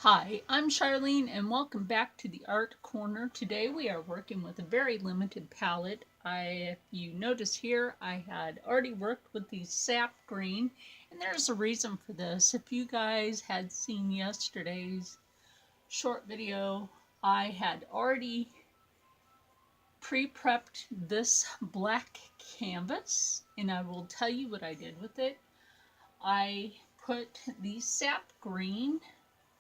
Hi, I'm Charlene and welcome back to the Art Corner. Today we are working with a very limited palette. If you notice here, I had already worked with the sap green, and there's a reason for this. If you guys had seen yesterday's short video, I had already pre-prepped this black canvas, and I will tell you what I did with it. I put the sap green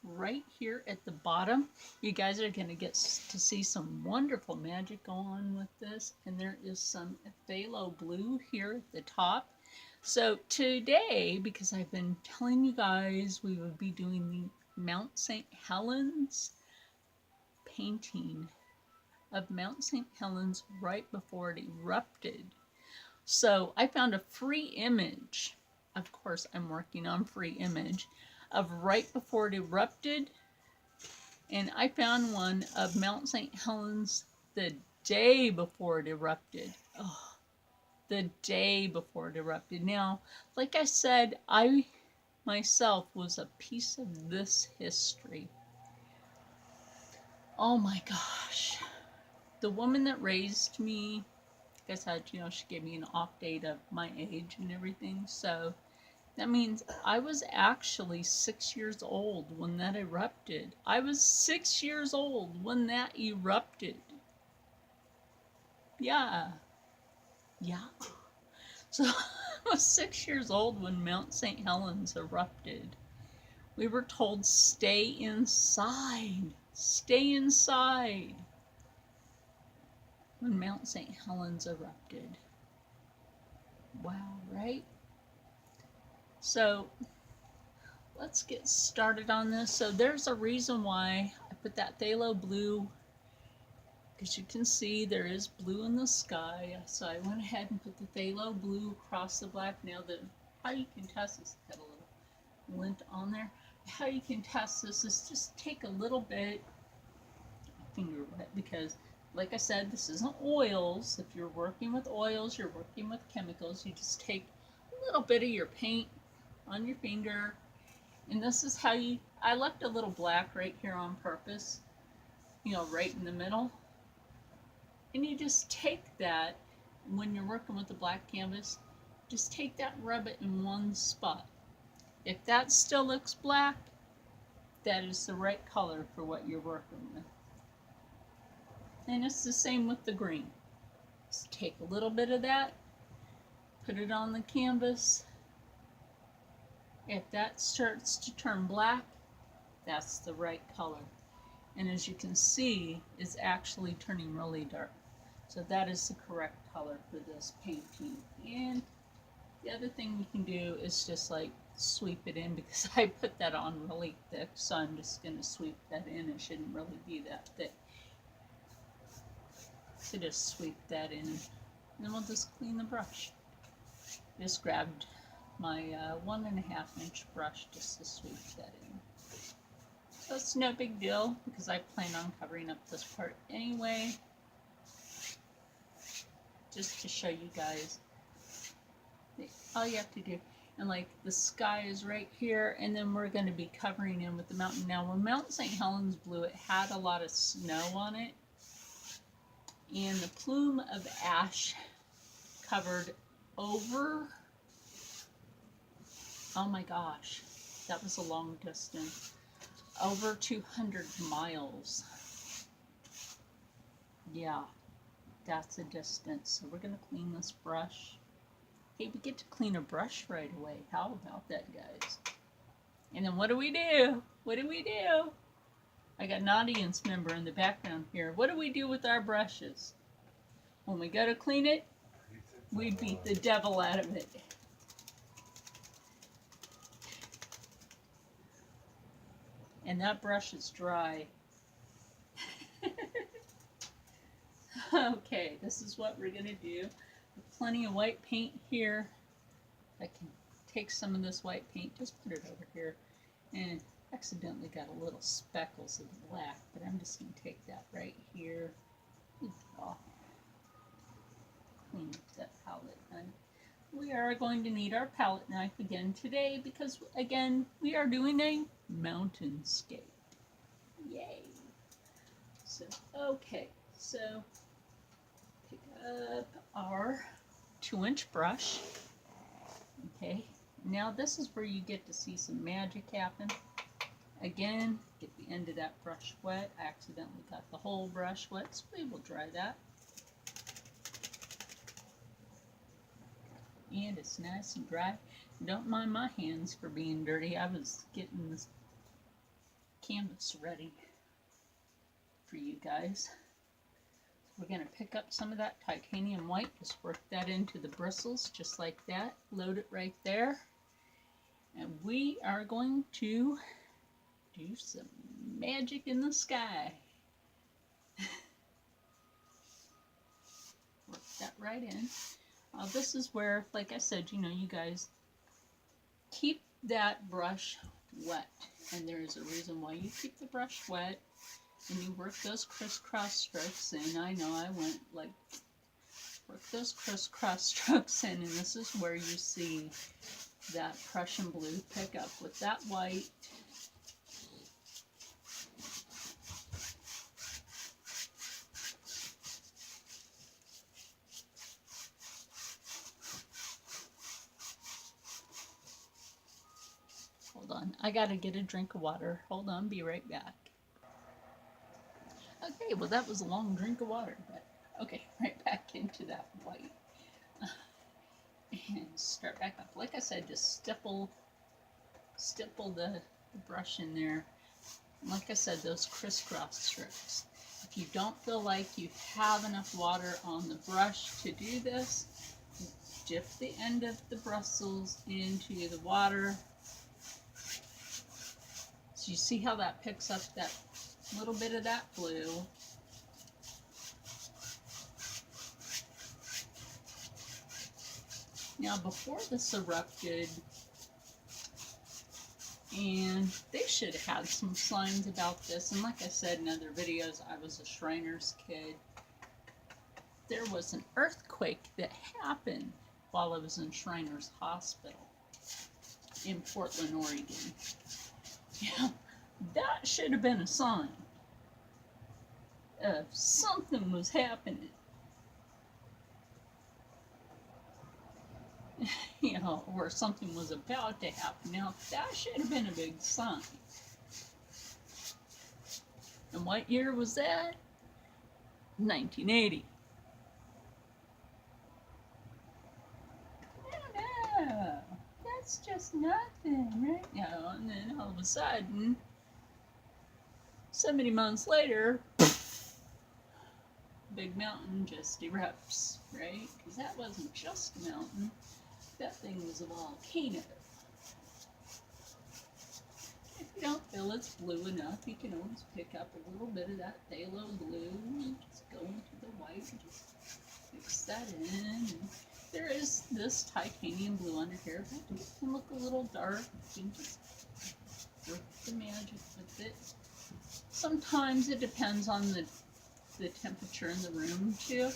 right here at the bottom. You guys are going to get to see some wonderful magic go on with this. And there is some phthalo blue here at the top. So today, because I've been telling you guys we would be doing the Mount St. Helens painting of Mount St. Helens right before it erupted. So I found a free image. Of course, I'm working on free image of right before it erupted, and I found one of Mount St. Helens the day before it erupted. Oh, the day before it erupted. Now, like I said, I myself was a piece of this history. Oh my gosh. The woman that raised me, like I said, she gave me an off date of my age and everything. So that means I was actually 6 years old when that erupted. I was 6 years old when that erupted. Yeah, yeah. So I was 6 years old when Mount St. Helens erupted. We were told stay inside, stay inside when Mount St. Helens erupted. Wow, right? So let's get started on this. So there's a reason why I put that phthalo blue, because you can see there is blue in the sky. So I went ahead and put the phthalo blue across the black. Now how you can test this, got a little lint on there. How you can test this is just take a little bit, finger wet, because like I said, this isn't oils. If you're working with oils, you're working with chemicals. You just take a little bit of your paint on your finger. And this is how I left a little black right here on purpose, right in the middle. And you just take that, when you're working with the black canvas, just take that and rub it in one spot. If that still looks black, that is the right color for what you're working with. And it's the same with the green. Just take a little bit of that, put it on the canvas. If that starts to turn black, that's the right color. And as you can see, it's actually turning really dark. So that is the correct color for this painting. And the other thing you can do is just like sweep it in, because I put that on really thick, so I'm just going to sweep that in. It shouldn't really be that thick. So just sweep that in, and then we'll just clean the brush. Just grabbed my 1.5-inch brush just to sweep that in. So it's no big deal, because I plan on covering up this part anyway. Just to show you guys, all you have to do, and like the sky is right here, and then we're going to be covering in with the mountain. Now when Mount St. Helens blew, it had a lot of snow on it, and the plume of ash covered over, oh my gosh, that was a long distance, over 200 miles. Yeah, that's a distance. So we're going to clean this brush. Hey, we get to clean a brush right away. How about that, guys? And then what do we do? What do we do? I got an audience member in the background here. What do we do with our brushes? When we go to clean it, we beat the devil out of it. And that brush is dry. Okay, this is what we're going to do. Plenty of white paint here. I can take some of this white paint, just put it over here, and accidentally got a little speckles of black, but I'm just going to take that right here. Oh, clean up that palette. And we are going to need our palette knife again today, because again, we are doing a mountainscape. Yay. So, okay, so pick up our 2-inch brush. Okay, now this is where you get to see some magic happen. Again, get the end of that brush wet. I accidentally got the whole brush wet, so we will dry that. And it's nice and dry. Don't mind my hands for being dirty. I was getting this canvas ready for you guys. So we're going to pick up some of that titanium white, just work that into the bristles just like that. Load it right there. And we are going to do some magic in the sky. Work that right in. This is where, like I said, you know, you guys keep that brush wet. And there is a reason why you keep the brush wet. And you work those crisscross strokes in. I know I went like, work those crisscross strokes in. And this is where you see that Prussian blue pick up with that white. Hold on, I gotta get a drink of water. Hold on, be right back. Okay, well that was a long drink of water, but okay, right back into that white. And start back up. Like I said, just stipple the brush in there. And like I said, those crisscross strokes. If you don't feel like you have enough water on the brush to do this, dip the end of the bristles into the water. So you see how that picks up that little bit of that blue. Now before this erupted, and they should have had some signs about this, and like I said in other videos, I was a Shriner's kid. There was an earthquake that happened while I was in Shriner's Hospital in Portland, Oregon. Yeah, that should have been a sign of something was happening. You know, or something was about to happen. Now, that should have been a big sign. And what year was that? 1980. No, that's just nothing, right? You know, and then all of a sudden, 70 months later, big mountain just erupts, right? Because that wasn't just a mountain. That thing was a volcano. If you don't feel it's blue enough, you can always pick up a little bit of that phthalo blue and just go into the white and just mix that in. And there is this titanium blue under here, but it can look a little dark. You can just work the magic with it. Sometimes it depends on the temperature in the room too.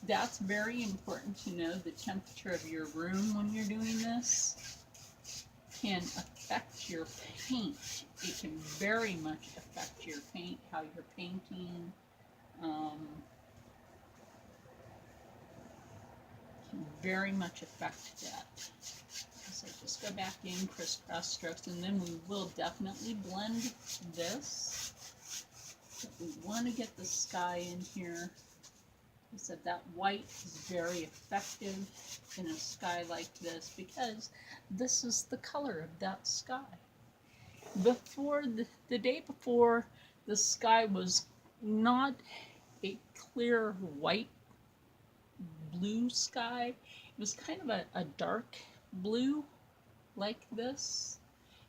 That's very important to know. The temperature of your room when you're doing this can affect your paint. It can very much affect your paint, how you're painting. Can very much affect that. So just go back in, crisscross strokes, and then we will definitely blend this. But we want to get the sky in here. I said that white is very effective in a sky like this because this is the color of that sky. Before the day before, the sky was not a clear white blue sky. It was kind of a dark blue like this.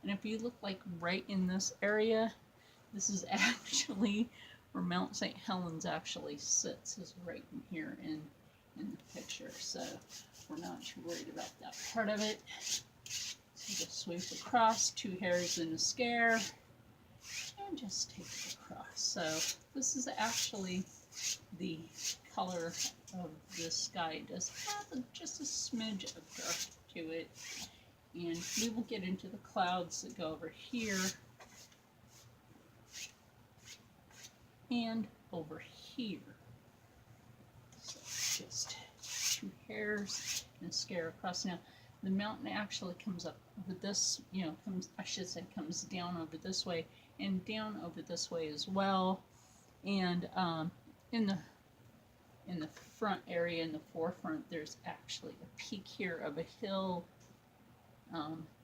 And if you look like right in this area, this is actually where Mount St. Helens actually sits, is right in here in the picture. So we're not too worried about that part of it. So just sweep across, 2 hairs in a scare, and just take it across. So this is actually the color of this sky. It does have just a smidge of dark to it. And we will get into the clouds that go over here. and over here. So just 2 hairs and scare across. Now the mountain actually comes up with this, you know, comes down over this way and down over this way as well. And in the front area, in the forefront, there's actually a peak here of a hill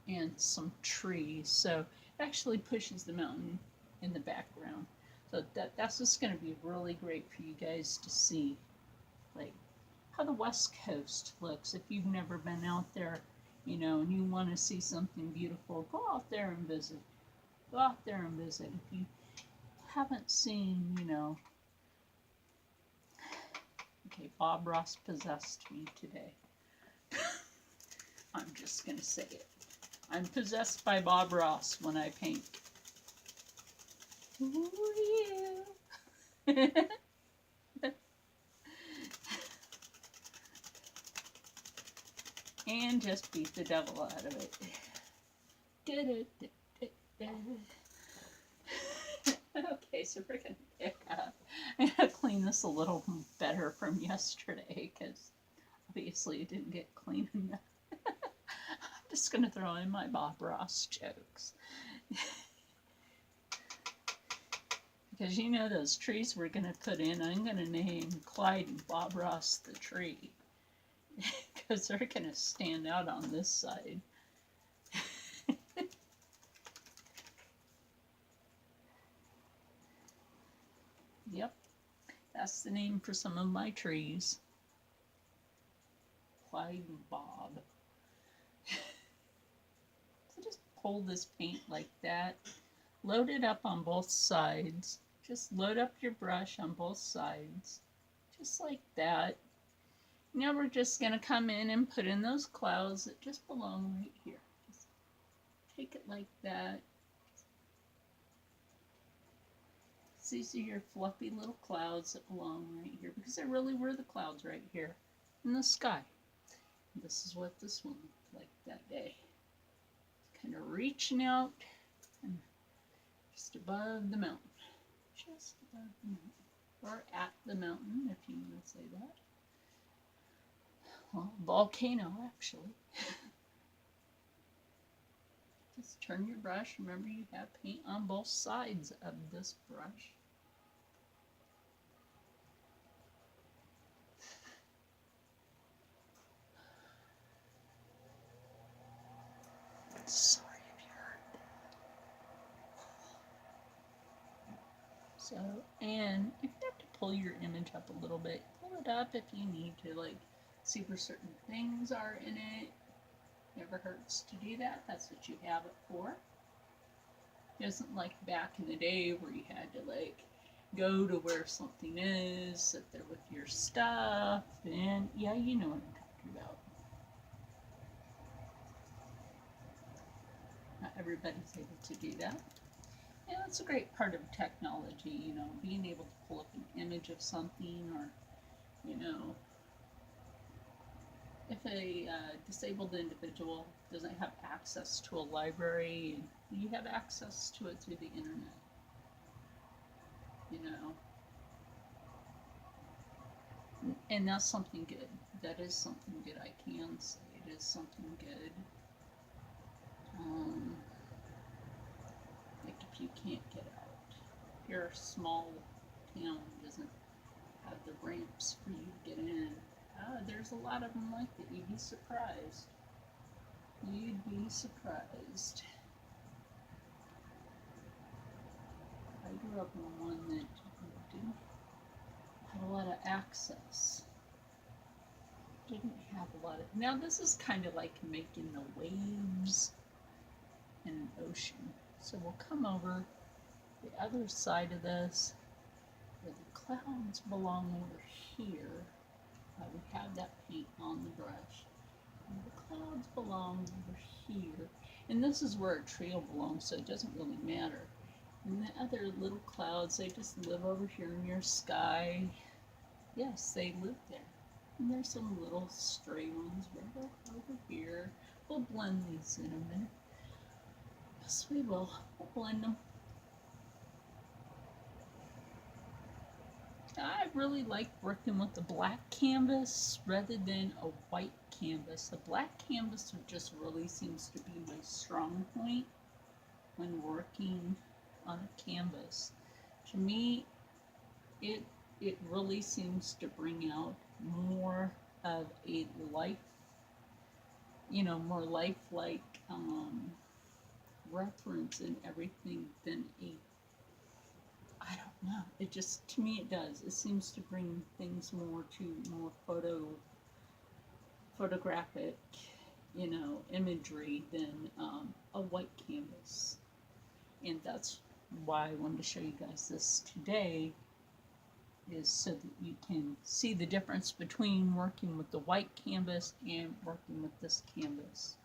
and some trees. So it actually pushes the mountain in the background. So that's just going to be really great for you guys to see, like how the West Coast looks. If you've never been out there, you know, and you want to see something beautiful, go out there and visit. Go out there and visit. If you haven't seen, you know, okay, Bob Ross possessed me today. I'm just going to say it. I'm possessed by Bob Ross when I paint. Ooh, yeah. And just beat the devil out of it. Okay, so we're going to pick up. I'm going to clean this a little better from yesterday because obviously it didn't get clean enough. I'm just going to throw in my Bob Ross jokes. Because you know those trees we're going to put in, I'm going to name Clyde and Bob Ross the tree. Because they're going to stand out on this side. Yep, that's the name for some of my trees. Clyde and Bob. So just pull this paint like that. Load it up on both sides. Just load up your brush on both sides. Just like that. Now we're just going to come in and put in those clouds that just belong right here. Just take it like that. These are your fluffy little clouds that belong right here because they really were the clouds right here in the sky. And this is what this one looked like that day. Kind of reaching out and just above the mountain. Just above the mountain. Or at the mountain, if you want to say that. Well, volcano, actually. Just turn your brush. Remember, you have paint on both sides of this brush. Sorry if you heard that. So, and if you have to pull your image up a little bit, pull it up if you need to, like, see where certain things are in it. Never hurts to do that. That's what you have it for. It isn't like back in the day where you had to, like, go to where something is, sit there with your stuff, and yeah, you know what I'm talking about. Not everybody's able to do that. And that's a great part of technology, you know, being able to pull up an image of something, or, you know, if a disabled individual doesn't have access to a library, you have access to it through the internet, you know. And that's something good. That is something good, I can say. It is something good. Like if you can't get out, if your small town doesn't have the ramps for you to get in, there's a lot of them like that. You'd be surprised. You'd be surprised. I grew up in one that didn't have a lot of access. Didn't have a lot of. Now this is kind of like making the waves in an ocean. So we'll come over the other side of this, where the clouds belong over here. We have that paint on the brush. And the clouds belong over here. And this is where a trio belongs, so it doesn't really matter. And the other little clouds, they just live over here in your sky. Yes, they live there. And there's some little stray ones right over here. We'll blend these in a minute. Yes, we will. We'll blend them. I really like working with the black canvas rather than a white canvas. The black canvas just really seems to be my strong point when working on a canvas. To me, it it really seems to bring out more of a life, more lifelike reference in everything than a, I don't know. It just, to me, it does. It seems to bring things more photographic, imagery than a white canvas. And that's why I wanted to show you guys this today, is so that you can see the difference between working with the white canvas and working with this canvas.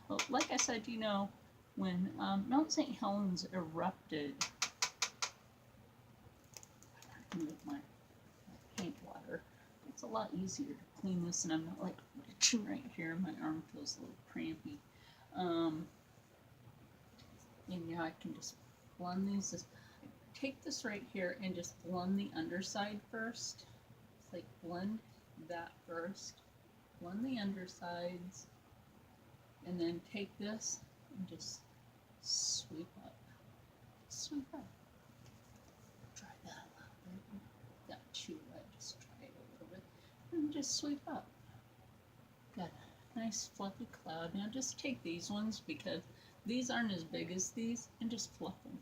Well, like I said, when Mount St. Helens erupted, with my paint water, it's a lot easier to clean this, and I'm not like itching right here. My arm feels a little crampy. And now I can just blend these. Take this right here and just blend the underside first. It's like blend that first, blend the undersides, and then take this and just sweep up. Sweep up. Try that a little bit. Not too wet, just try it a little bit. And just sweep up. Got a nice fluffy cloud. Now just take these ones, because these aren't as big as these, and just fluff them.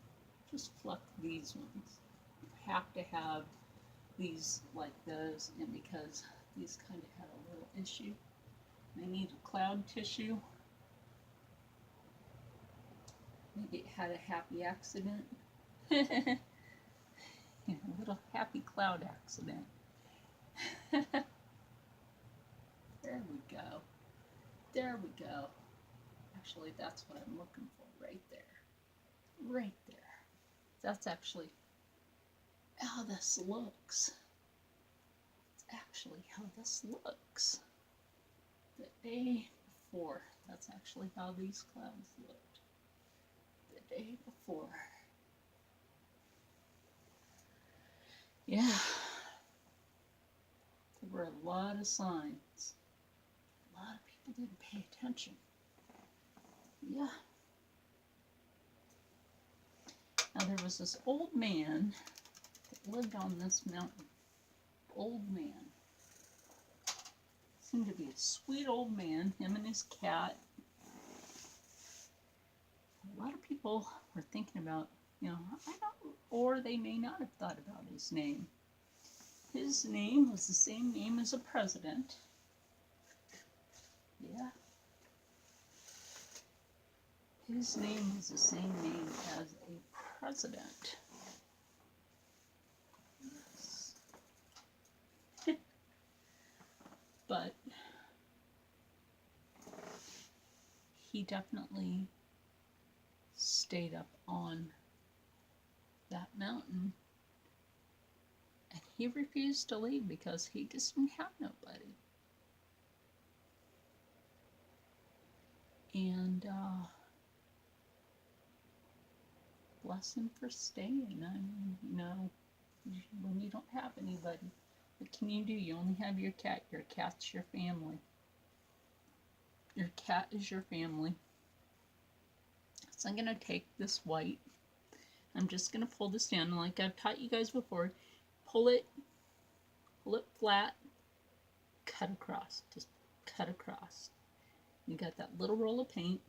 Just fluff these ones. You have to have these like those, and because these kind of had a little issue, I need a cloud tissue. Maybe it had a happy accident. A little happy cloud accident. There we go. There we go. Actually, that's what I'm looking for right there. Right there. That's actually how this looks. It's actually how this looks. The day before. That's actually how these clouds looked. The day before. Yeah. There were a lot of signs. A lot of people didn't pay attention. Yeah. Now there was this old man that lived on this mountain. Old man. Seemed to be a sweet old man, him and his cat. A lot of people were thinking about, I don't, or they may not have thought about his name. His name was the same name as a president. Yeah. His name was the same name as a president. Yes. But he definitely stayed up on that mountain, and he refused to leave because he just didn't have nobody. And bless him for staying. I mean, when you don't have anybody, what can you do? You only have your cat. Your cat's your family. Your cat is your family. So I'm going to take this white. I'm just going to pull this down. Like I've taught you guys before, pull it flat, cut across. Just cut across. You got that little roll of paint.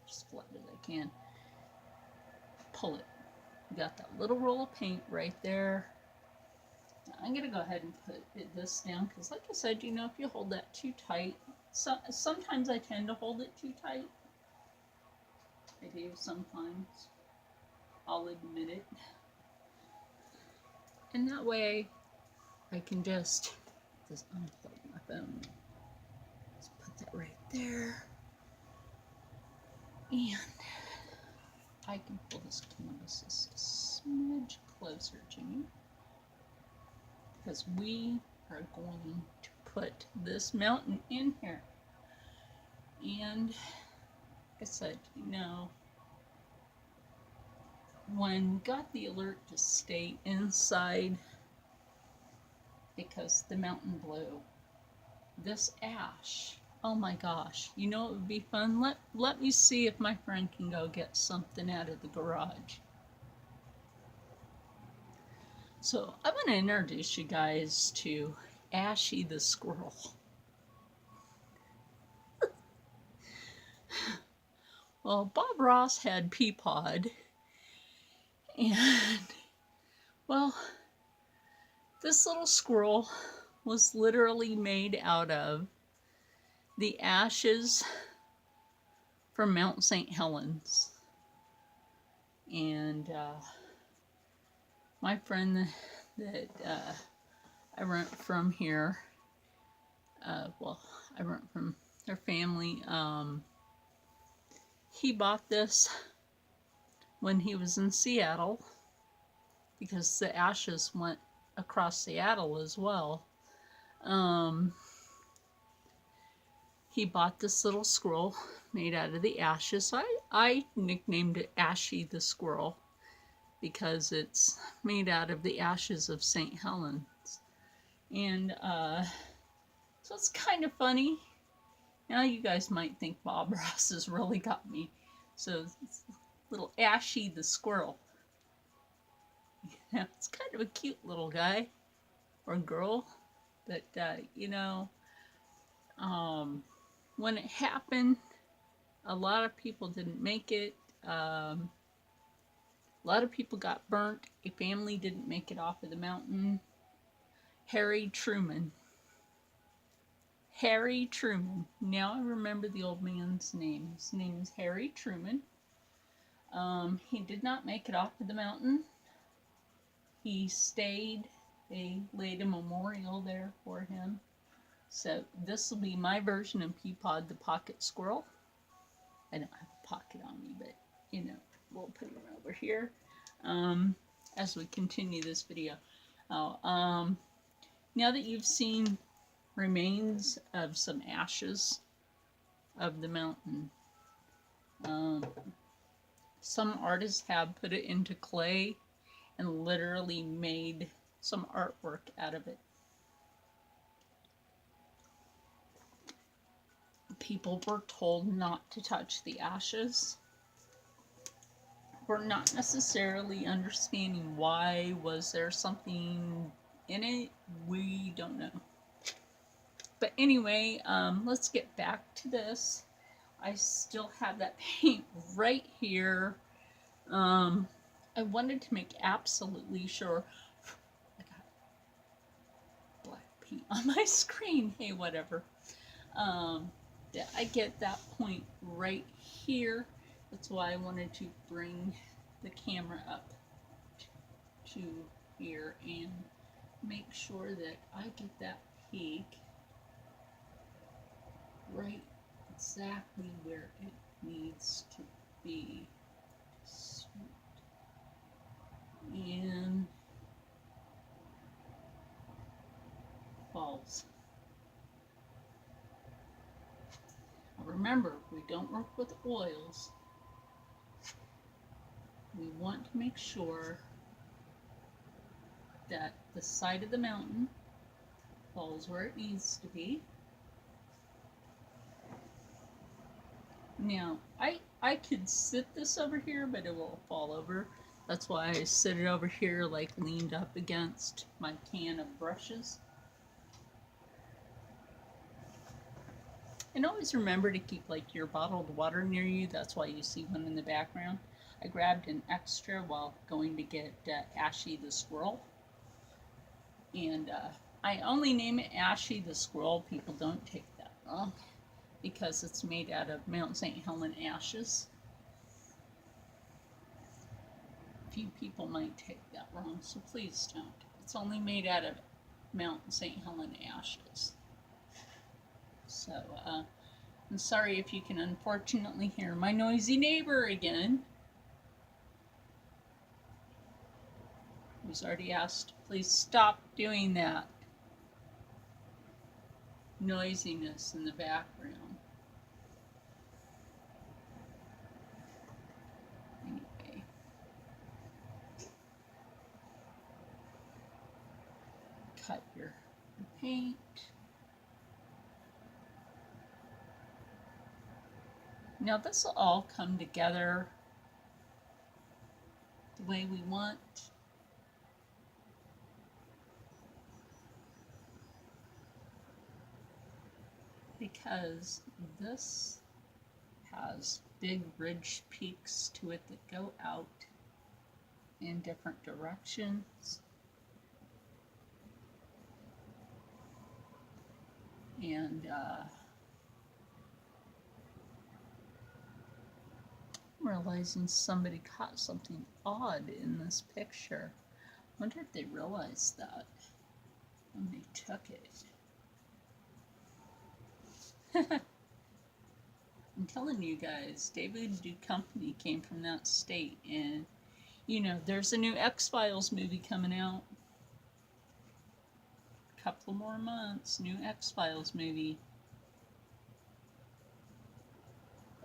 As flat as I can. Pull it. You got that little roll of paint right there. Now I'm going to go ahead and put this down, because like I said, if you hold that too tight, sometimes I tend to hold it too tight. I do sometimes. I'll admit it. And that way I can just unplug my phone. Just put that right there. And I can pull this canvas just a smidge closer to me, because we are going to put this mountain in here. And like I said, when we got the alert to stay inside because the mountain blew, this ash, oh my gosh, you know it would be fun? Let me see if my friend can go get something out of the garage. So I'm going to introduce you guys to Ashy the squirrel. Well, Bob Ross had Peapod, and well, this little squirrel was literally made out of the ashes from Mount St. Helens. And my friend that I rent from here, well, I rent from their family, he bought this when he was in Seattle because the ashes went across Seattle as well. He bought this little squirrel made out of the ashes. So I nicknamed it Ashy the squirrel because it's made out of the ashes of St. Helens. And so it's kind of funny. Now you guys might think Bob Ross has really got me. So it's little Ashy the squirrel. Yeah, it's kind of a cute little guy or girl. But, you know, when it happened, a lot of people didn't make it. A lot of people got burnt. A family didn't make it off of the mountain. Harry Truman. Harry Truman. Now I remember the old man's name. His name is Harry Truman. He did not make it off of the mountain. He stayed. They laid a memorial there for him. So this will be my version of Peapod the pocket squirrel. I don't have a pocket on me, but you know, we'll put him over here as we continue this video. Now that you've seen remains of some ashes of the mountain, some artists have put it into clay and literally made some artwork out of it. People were told not to touch the ashes. We're not necessarily understanding why. Was there something in it? We don't know. But anyway, let's get back to this. I still have that paint right here. I wanted to make absolutely sure. I got black paint on my screen. Hey, whatever. That I get that point right here. That's why I wanted to bring the camera up to here and make sure that I get that peak right exactly where it needs to be. And falls. Remember, we don't work with oils. We want to make sure that the side of the mountain falls where it needs to be. Now, I could sit this over here, but it will fall over. That's why I sit it over here, like leaned up against my can of brushes. And always remember to keep like your bottled water near you. That's why you see one in the background. I grabbed an extra while going to get Ashy the squirrel. And I only name it Ashy the squirrel. People don't take that wrong because it's made out of Mount St. Helens ashes. Few people might take that wrong, so please don't. It's only made out of Mount St. Helens ashes. So, I'm sorry if you can unfortunately hear my noisy neighbor again, who's already asked, please stop doing that noisiness in the background. Anyway, cut your paint. Now this will all come together the way we want. Because this has big ridge peaks to it that go out in different directions. And I'm realizing somebody caught something odd in this picture. I wonder if they realized that when they took it. I'm telling you guys, David Duchovny came from that state, and you know, there's a new X-Files movie coming out. A couple more months, new X-Files movie.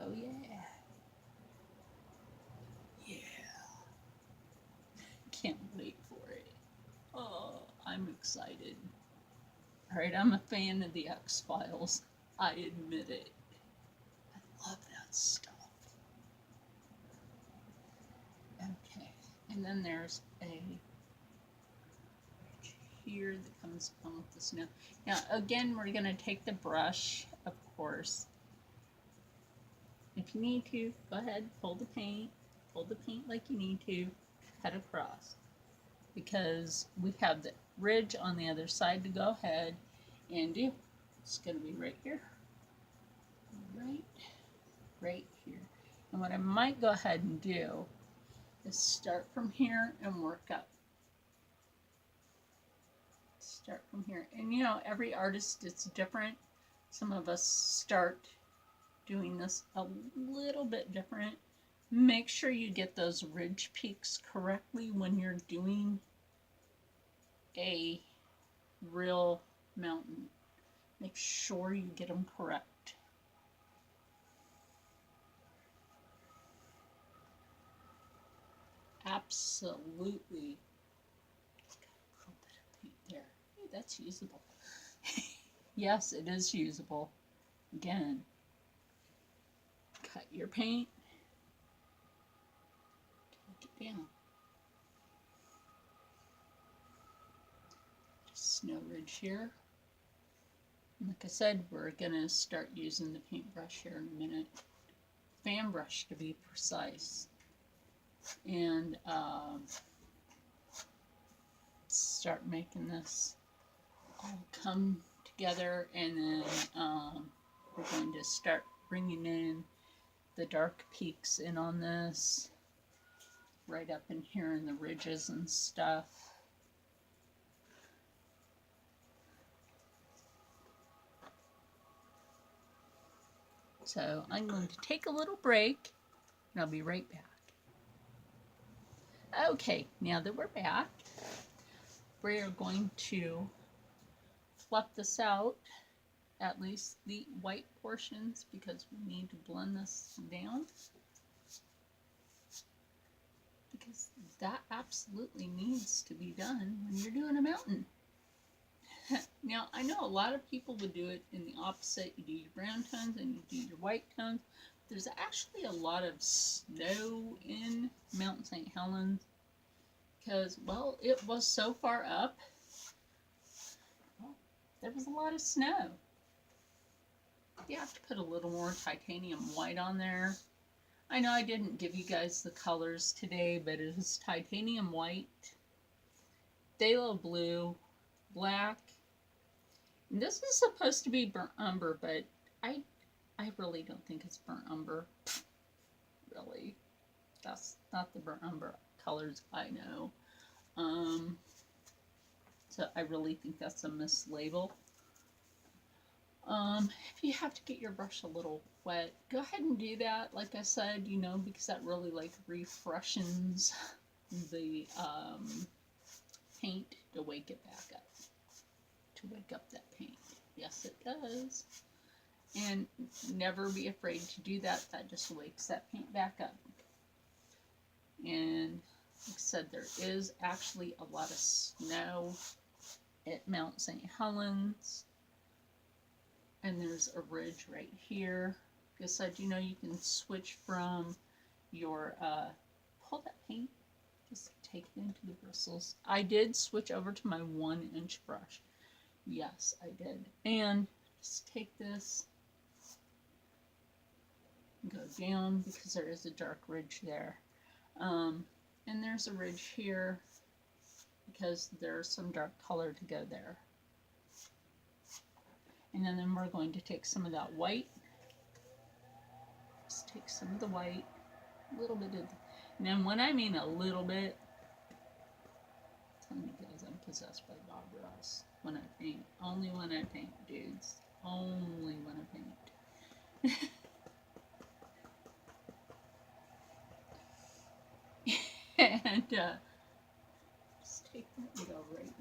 Oh yeah. Yeah. Can't wait for it. Oh, I'm excited. Alright, I'm a fan of the X-Files. I admit it. I love that stuff. Okay, and then there's a ridge here that comes on with the snow. Now, again, we're going to take the brush, of course. If you need to, go ahead, hold the paint like you need to, cut across. Because we have the ridge on the other side to go ahead and do. It's going to be right here. Right here. And what I might go ahead and do is start from here and work up. Start from here. And you know, every artist is different. Some of us start doing this a little bit different. Make sure you get those ridge peaks correctly when you're doing a real mountain. Make sure you get them correct. Absolutely. Got a little bit of paint there. Hey, that's usable. Yes, it is usable. Again, cut your paint. Take it down. Just snow ridge here. And like I said, we're going to start using the paintbrush here in a minute. Fan brush to be precise. And start making this all come together, and then we're going to start bringing in the dark peaks in on this, right up in here in the ridges and stuff. So I'm going to take a little break, and I'll be right back. Okay, now that we're back, we're going to fluff this out, at least the white portions, because we need to blend this down. Because that absolutely needs to be done when you're doing a mountain. Now, I know a lot of people would do it in the opposite. You do your brown tones and you do your white tones. There's actually a lot of snow in Mount St. Helens because, well, it was so far up. Well, there was a lot of snow. You have to put a little more titanium white on there. I know I didn't give you guys the colors today, but it is titanium white, phthalo blue, black. And this is supposed to be burnt umber, but I really don't think it's burnt umber. Really. That's not the burnt umber colors I know. So I really think that's a mislabel. If you have to get your brush a little wet, go ahead and do that. Like I said, you know, because that really like refreshes the paint to wake it back up. To wake up that paint. Yes, it does. And never be afraid to do that. That just wakes that paint back up. And like I said, there is actually a lot of snow at Mount St. Helens. And there's a ridge right here. Like I said, you know, you can switch from your, pull that paint, just take it into the bristles. I did switch over to my 1-inch brush. Yes, I did. And just take this, go down because there is a dark ridge there. And there's a ridge here because there's some dark color to go there. And then we're going to take some of that white. Just take some of the white, a little bit of, and then when I mean a little bit, I'm telling you guys I'm possessed by Bob Ross when I paint. Only when I paint, dudes. Only when I paint. And just take that and go right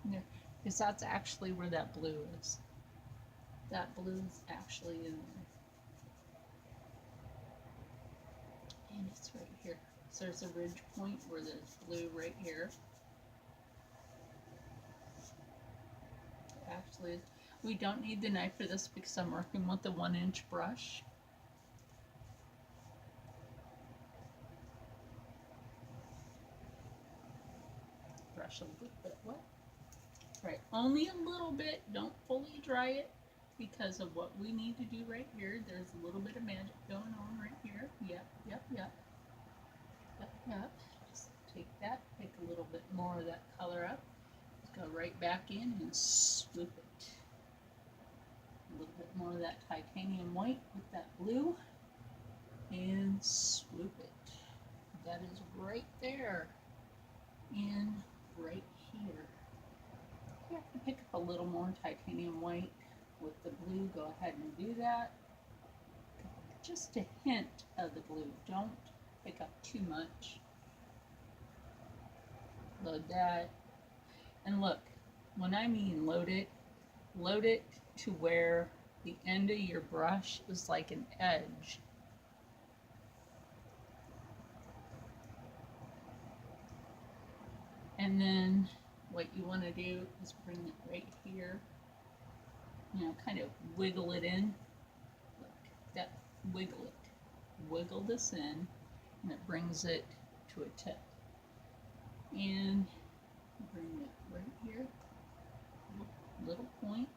in there, because that's actually where that blue is. That blue is actually in there, and it's right here. So there's a ridge point where there's blue right here. Actually, we don't need the knife for this because I'm working with the 1-inch brush. Brush a little bit wet. Right, only a little bit. Don't fully dry it because of what we need to do right here. There's a little bit of magic going on right here. Yep. Just take that, take a little bit more of that color up. Just go right back in and swoop it. A little bit more of that titanium white with that blue and swoop it. That is right there and right here. You have to pick up a little more titanium white with the blue. Go ahead and do that. Just a hint of the blue. Don't pick up too much. Load that. And look, when I mean load it to where the end of your brush is like an edge. And then what you want to do is bring it right here, you know, kind of wiggle it in. Look, that, wiggle it. Wiggle this in, and it brings it to a tip. And bring it right here, little point.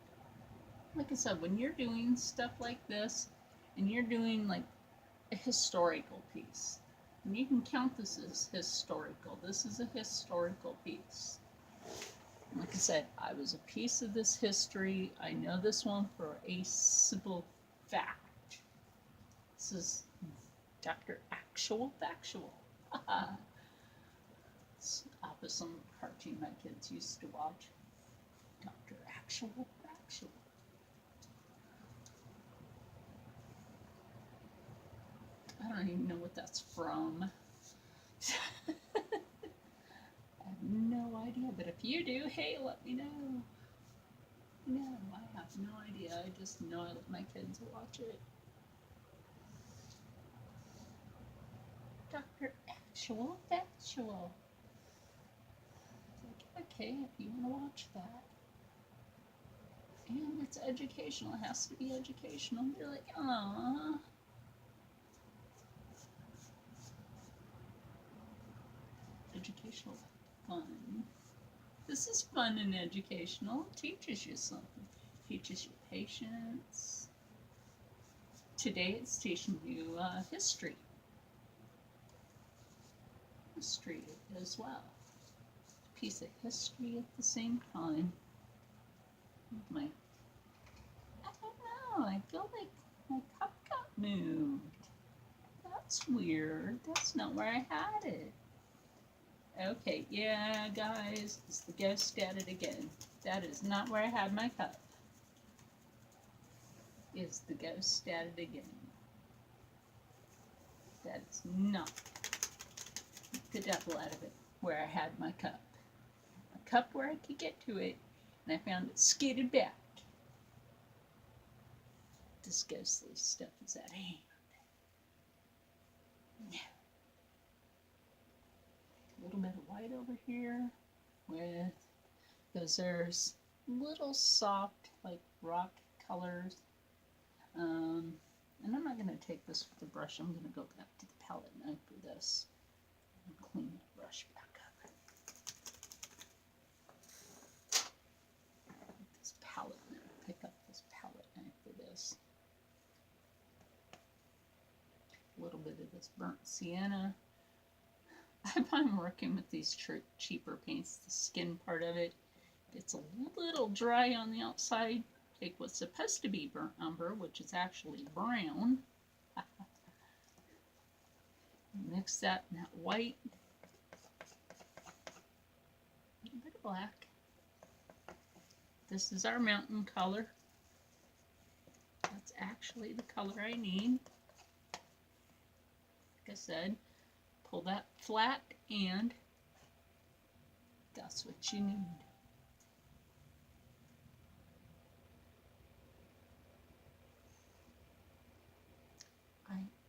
Like I said, when you're doing stuff like this, and you're doing like a historical piece, and you can count this as historical. This is a historical piece. Like I said, I was a piece of this history. I know this one for a simple fact. This is Dr. Actual Factual. It's off of some cartoon my kids used to watch. Dr. Actual Factual. I don't even know what that's from. I have no idea, but if you do, hey, let me know. No, I have no idea. I just know I let my kids watch it. Dr. Actual Factual. It's like, okay, if you want to watch that. And it's educational. It has to be educational. You're like, aww. Educational fun. This is fun and educational. It teaches you something. It teaches you patience. Today it's teaching you history. History as well. A piece of history at the same time. I don't know. I feel like my cup got moved. That's weird. That's not where I had it. Okay, yeah, guys, it's the ghost at it again. That is not where I had my cup. It's the ghost at it again. That is not the devil out of it where I had my cup. A cup where I could get to it, and I found it skidded back. This ghostly stuff is at hand. A little bit of white over here with because there's little soft like rock colors. And I'm not going to take this with the brush. I'm going to go back to the palette knife for this and clean the brush back up. This palette knife, pick up this palette knife for this. A little bit of this burnt sienna. I find working with these cheaper paints, the skin part of it, it's a little dry on the outside. Take what's supposed to be burnt umber, which is actually brown. Mix that in that white. A little bit of black. This is our mountain color. That's actually the color I need. Like I said, pull that flat and that's what you need.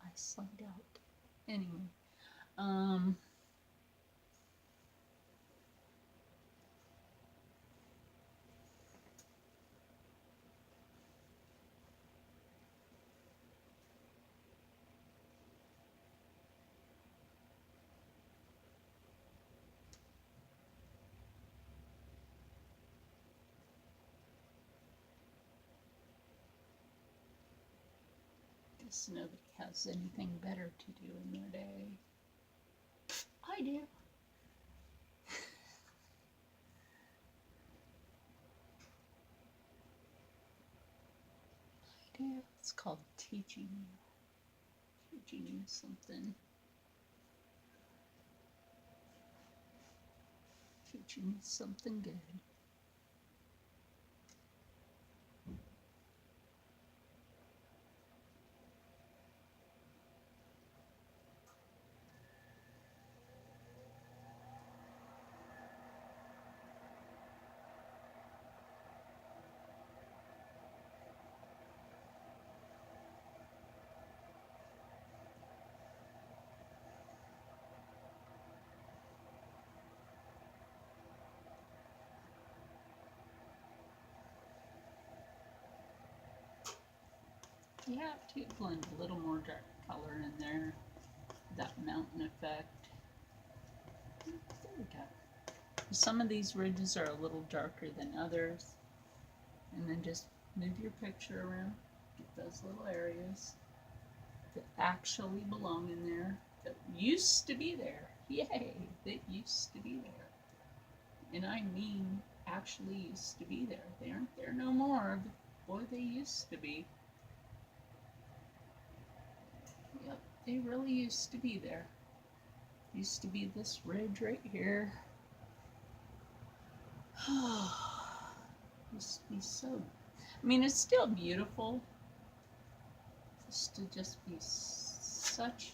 I slugged out. Anyway, guess nobody has anything better to do in their day. I do. I do. It's called teaching you. Teaching you something. Teaching you something good. You have to blend a little more dark color in there, that mountain effect. There we go. Some of these ridges are a little darker than others, and then just move your picture around, get those little areas that actually belong in there, that used to be there. Yay, that used to be there. And I mean actually used to be there. They aren't there no more, but boy, they used to be. Yep, they really used to be there. Used to be this ridge right here. Used to be so, I mean, it's still beautiful. Just be such,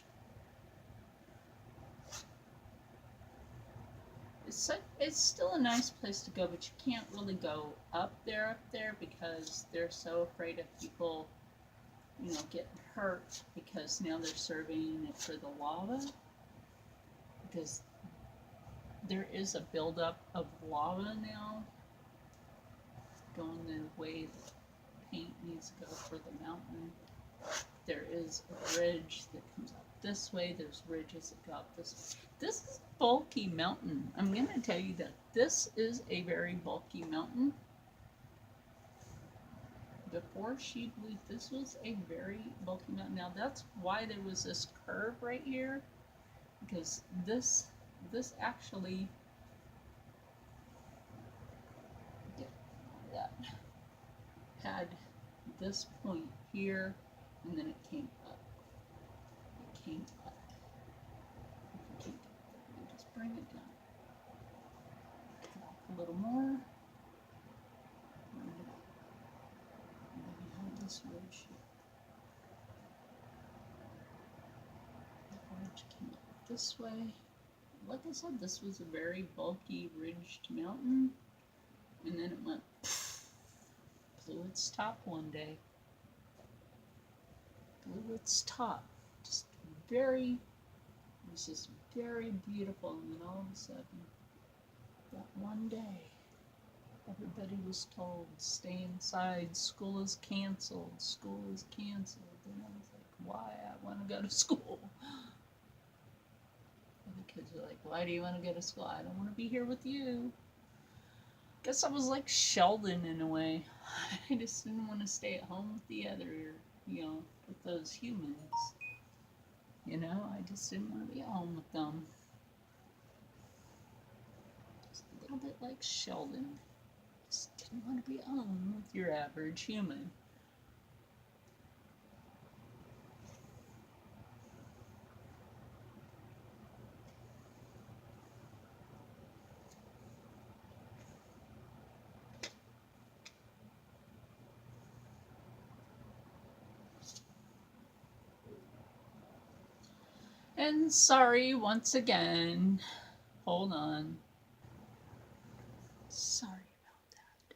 it's still a nice place to go, but you can't really go up there because they're so afraid of people, you know, getting hurt, because now they're surveying it for the lava, because there is a buildup of lava now going the way the paint needs to go for the mountain. There is a ridge that comes out this way. There's ridges that go out this way. This is a bulky mountain. I'm going to tell you that this is a very bulky mountain. Before she blew, this was a very bulky mountain. Now that's why there was this curve right here, because this actually, that had this point here, and then it came up. It came up. Just bring it down. Back a little more. This ridge. The ridge came up this way. Like I said, this was a very bulky ridged mountain, and then it went blew its top one day. Blew its top. Just very, it was just very beautiful, and then all of a sudden, that one day, Everybody was told, stay inside, school is canceled, school is canceled. And I was like, why? I want to go to school. And the kids are like, why do you want to go to school? I don't want to be here with you. Guess I was like Sheldon in a way. I just didn't want to stay at home with the other, with those humans. I just didn't want to be at home with them. Just a little bit like Sheldon. Just didn't want to be at home with your average human. And sorry once again. Hold on. Sorry about that.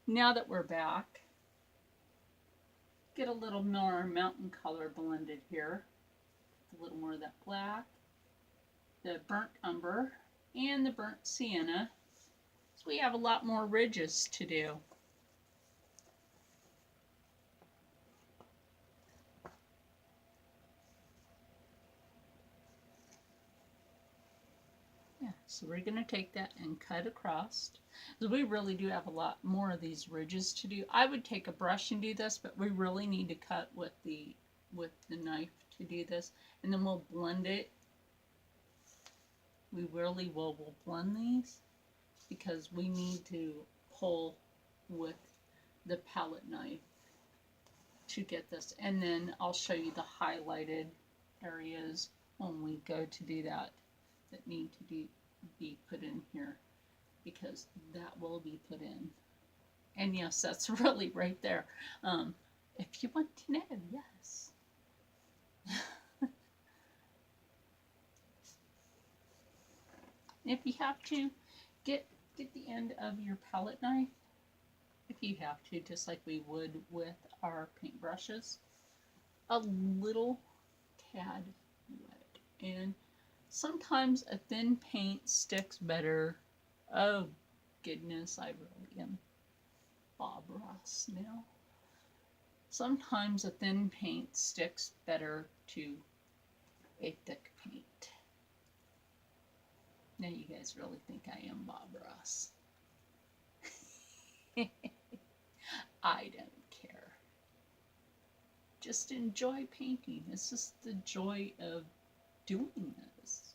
Now that we're back, get a little more mountain color blended here. A little more of that black, the burnt umber, and the burnt sienna. So we have a lot more ridges to do. Yeah, so we're going to take that and cut across. So we really do have a lot more of these ridges to do. I would take a brush and do this, but we really need to cut with the knife to do this. And then we'll blend it. We really will blend these because we need to pull with the palette knife to get this. And then I'll show you the highlighted areas when we go to do that need to be put in here, because that will be put in. And yes, that's really right there. If you want to know, yes. If you have to, get the end of your palette knife, if you have to, just like we would with our paint brushes, a little tad wet. And sometimes a thin paint sticks better. Oh goodness, I really am Bob Ross now. Sometimes a thin paint sticks better to a thick paint. Now you guys really think I am Bob Ross. I don't care. Just enjoy painting. It's just the joy of doing this,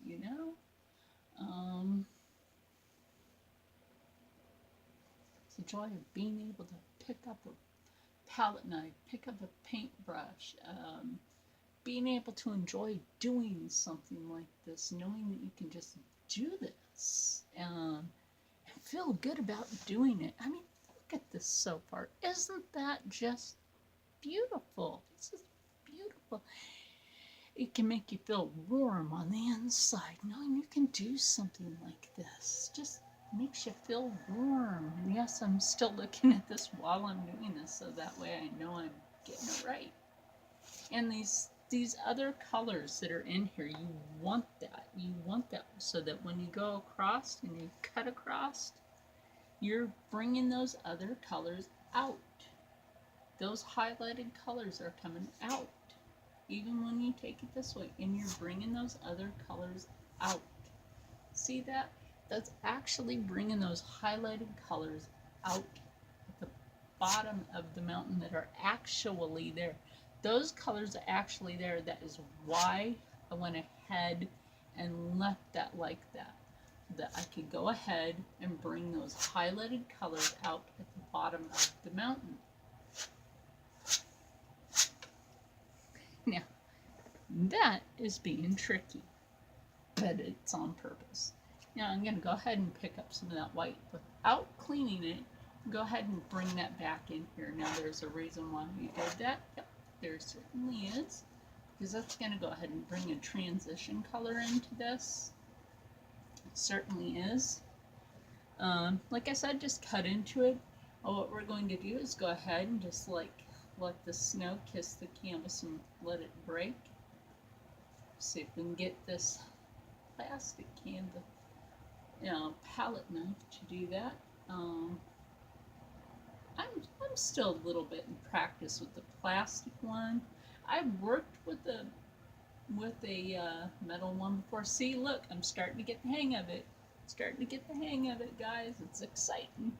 It's the joy of being able to pick up a palette knife, pick up a paintbrush, being able to enjoy doing something like this, knowing that you can just do this and feel good about doing it. I mean, look at this so far. Isn't that just beautiful? This is beautiful. It can make you feel warm on the inside, knowing you can do something like this. Just makes you feel warm. And yes, I'm still looking at this while I'm doing this, so that way I know I'm getting it right. And these other colors that are in here, you want that. You want that so that when you go across and you cut across, you're bringing those other colors out. Those highlighted colors are coming out. Even when you take it this way, and you're bringing those other colors out. See that? That's actually bringing those highlighted colors out at the bottom of the mountain that are actually there. Those colors are actually there. That is why I went ahead and left that like that. That I could go ahead and bring those highlighted colors out at the bottom of the mountain. Now, that is being tricky, but it's on purpose. Now I'm going to go ahead and pick up some of that white without cleaning it. Go ahead and bring that back in here. Now there's a reason why we did that. Yep, there certainly is. Because that's going to go ahead and bring a transition color into this. It certainly is. Like I said, just cut into it. What we're going to do is go ahead and just let the snow kiss the canvas and let it break. See if we can get this plastic canvas palette knife to do that. I'm still a little bit in practice with the plastic one. I've worked with a metal one before. See, look, I'm starting to get the hang of it. Starting to get the hang of it, guys. It's exciting.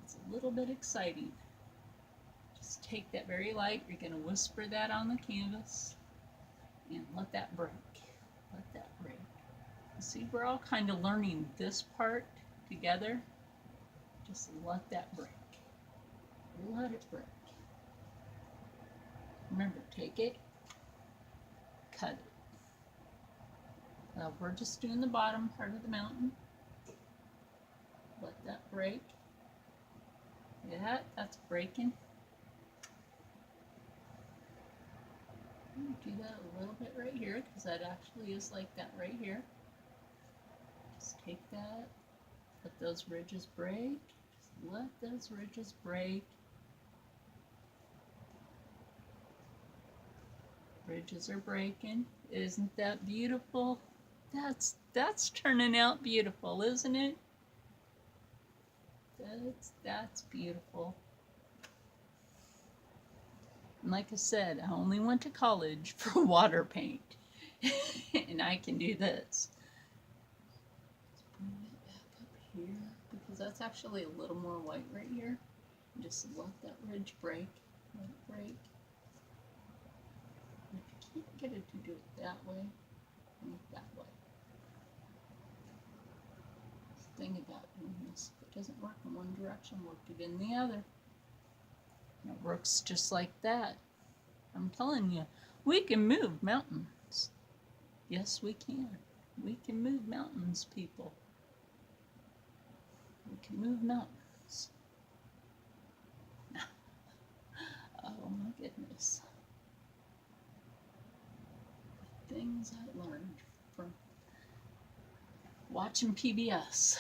It's a little bit exciting. Just take that very light. You're going to whisper that on the canvas and let that break. Let that break. See, we're all kind of learning this part together. Just let that break. Let it break. Remember, take it, cut it. Now we're just doing the bottom part of the mountain. Let that break. Yeah, that's breaking. I'm going to do that a little bit right here because that actually is like that right here. Just take that, let those ridges break. Just let those ridges break. Ridges are breaking. Isn't that beautiful? That's turning out beautiful, isn't it? That's beautiful. And like I said, I only went to college for water paint. And I can do this. Let's bring it back up here because that's actually a little more white right here. Just let that ridge break. Let it break. And if you can't get it to do it that way, make that way. The thing about doing this, if it doesn't work in one direction, work it in the other. And it works just like that. I'm telling you, we can move mountains. Yes, we can. We can move mountains, people. We can move mountains. Oh my goodness. The things I learned from watching PBS.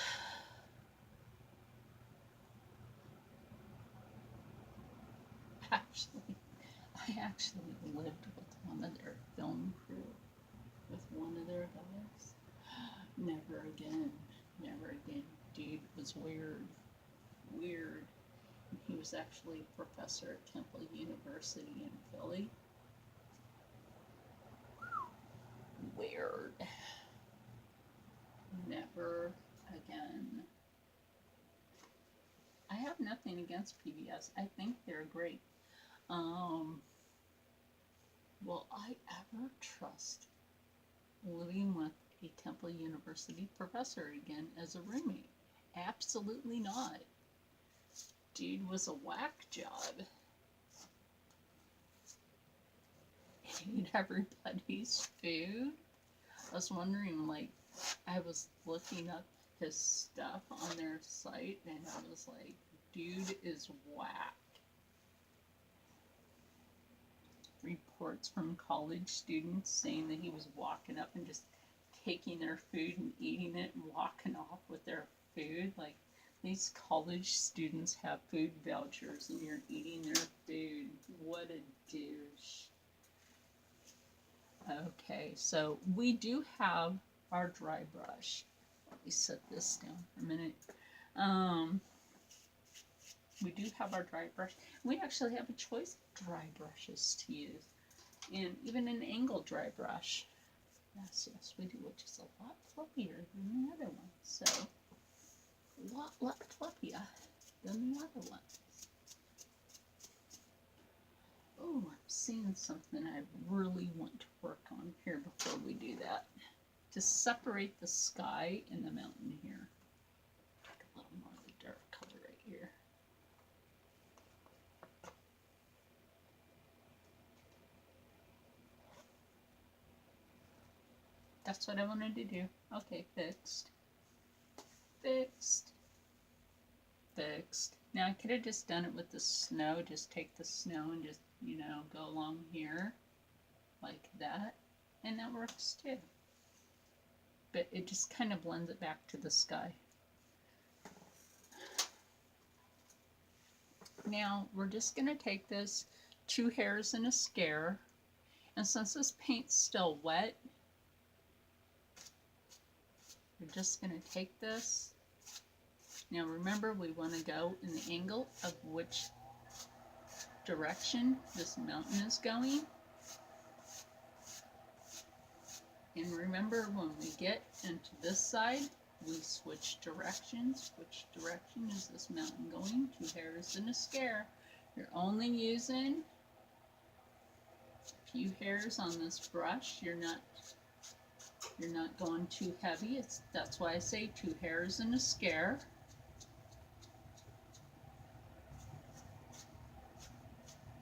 I actually lived with one of their film crew, with one of their guys. Never again. Never again. Dude was weird. Weird. And he was actually a professor at Temple University in Philly. Weird. Never again. I have nothing against PBS. I think they're great. Will I ever trust living with a Temple University professor again as a roommate? Absolutely not. Dude was a whack job. He ate everybody's food. I was wondering, like, I was looking up his stuff on their site and I was like, dude is whack. Reports from college students saying that he was walking up and just taking their food and eating it and walking off with their food. Like, these college students have food vouchers and you're eating their food. What a douche. Okay, so we do have our dry brush. Let me set this down for a minute. We do have our dry brush. We actually have a choice of dry brushes to use, and even an angle dry brush. Yes, we do, which is a lot fluffier than the other one. So, a lot fluffier than the other one. Oh, I'm seeing something I really want to work on here before we do that. To separate the sky and the mountain here. Take a little more of the dark color right here. That's what I wanted to do. Okay, fixed. Fixed. Fixed. Now I could have just done it with the snow. Just take the snow and just, you know, go along here like that. And that works too. But it just kind of blends it back to the sky. Now we're just going to take this 2 hairs and a scare. And since this paint's still wet, we're just going to take this Now remember, we want to go in the angle of which direction this mountain is going. And remember, when we get into this side, we switch directions. Which direction is this mountain going? 2 hairs and a scare. You're only using a few hairs on this brush. You're not going too heavy. That's why I say 2 hairs and a scare.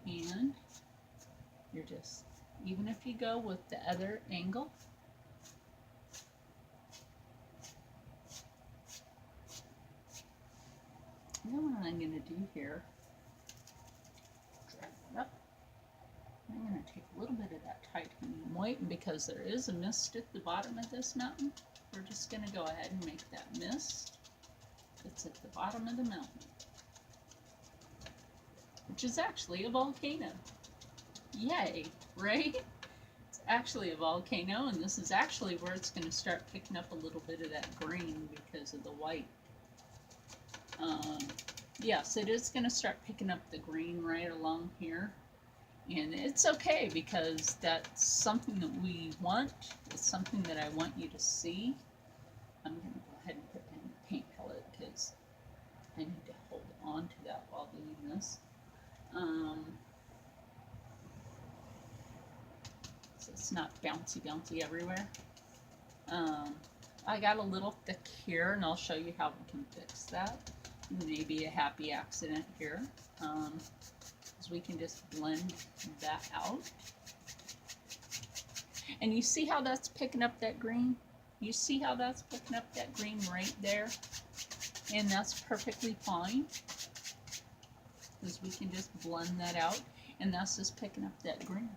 And you're just, even if you go with the other angle, then what I'm going to do here, drag it up. I'm going to take a little bit of that titanium white, and because there is a mist at the bottom of this mountain, we're just going to go ahead and make that mist that's at the bottom of the mountain, which is actually a volcano. Yay, right? It's actually a volcano, and this is actually where it's going to start picking up a little bit of that green because of the white. Yes, it is going to start picking up the green right along here. And it's okay, because that's something that we want. It's something that I want you to see. I'm going to go ahead and put in the paint palette because I need to hold on to that while doing this. So it's not bouncy everywhere. I got a little thick here, and I'll show you how we can fix that. Maybe a happy accident here. Because we can just blend that out. And you see how that's picking up that green? You see how that's picking up that green right there? And that's perfectly fine. Because we can just blend that out, and that's just picking up that green.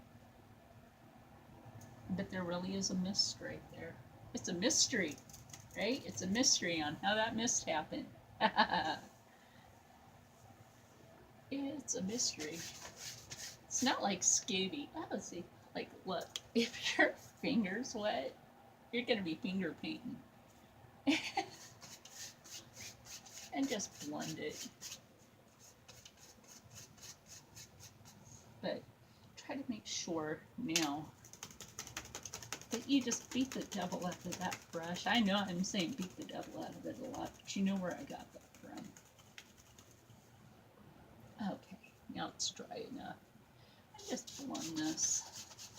But there really is a mist right there. It's a mystery, right? It's a mystery on how that mist happened. It's a mystery. It's not like Scooby. Oh, see, like, look, if your finger's wet, you're going to be finger painting. And just blend it. But try to make sure now that you just beat the devil out of that brush. I know I'm saying beat the devil out of it a lot, but you know where I got that from. Okay, now it's dry enough. I just blend this.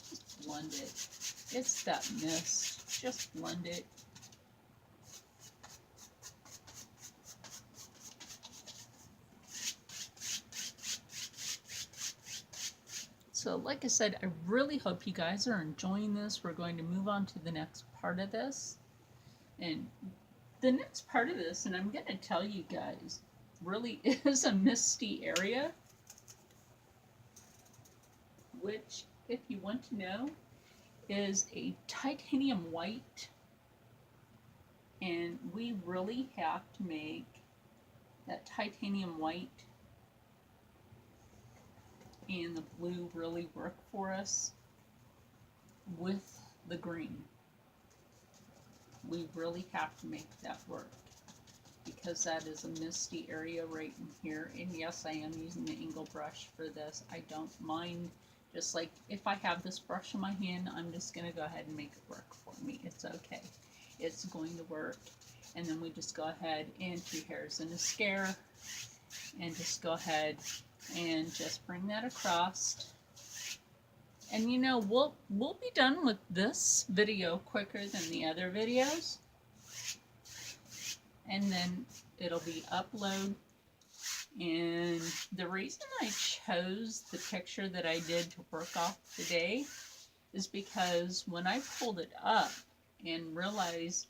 Just blend it. It's that mist. Just blend it. So like I said, I really hope you guys are enjoying this. We're going to move on to the next part of this. And the next part of this, and I'm going to tell you guys, really is a misty area. Which, if you want to know, is a titanium white. And we really have to make that titanium white and the blue really work for us with the green. We really have to make that work, because that is a misty area right in here. And yes, I am using the angle brush for this. I don't mind, just like if I have this brush in my hand, I'm just going to go ahead and make it work for me. It's okay. It's going to work. And then we just go ahead and 2 hairs and a scare, and just go ahead and just bring that across. And you know, we'll be done with this video quicker than the other videos. And then it'll be upload. And the reason I chose the picture that I did to work off today is because when I pulled it up and realized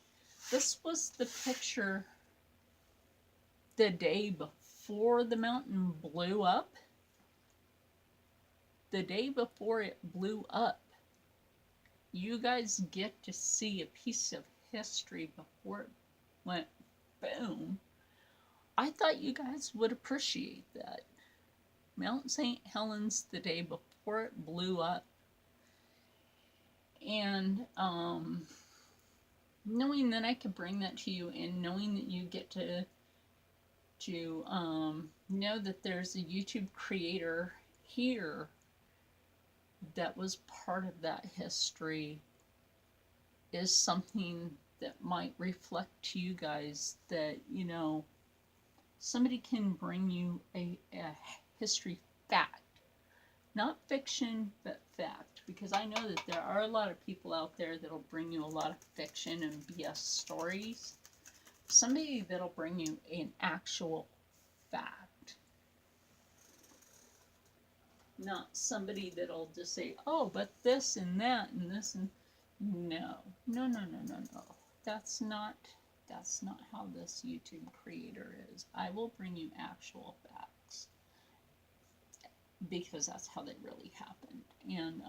this was the picture the day before the mountain blew up, the day before it blew up, you guys get to see a piece of history before it went boom. I thought you guys would appreciate that. Mount St. Helens the day before it blew up. And knowing that I could bring that to you, and knowing that you get to to know that there's a YouTube creator here that was part of that history is something that might reflect to you guys that, you know, somebody can bring you a history fact, not fiction, but fact. Because I know that there are a lot of people out there that'll bring you a lot of fiction and BS stories. Somebody that'll bring you an actual fact. Not somebody that'll just say, oh, but this and that and this and no. No, no, no, no, no. That's not how this YouTube creator is. I will bring you actual facts because that's how they really happened. And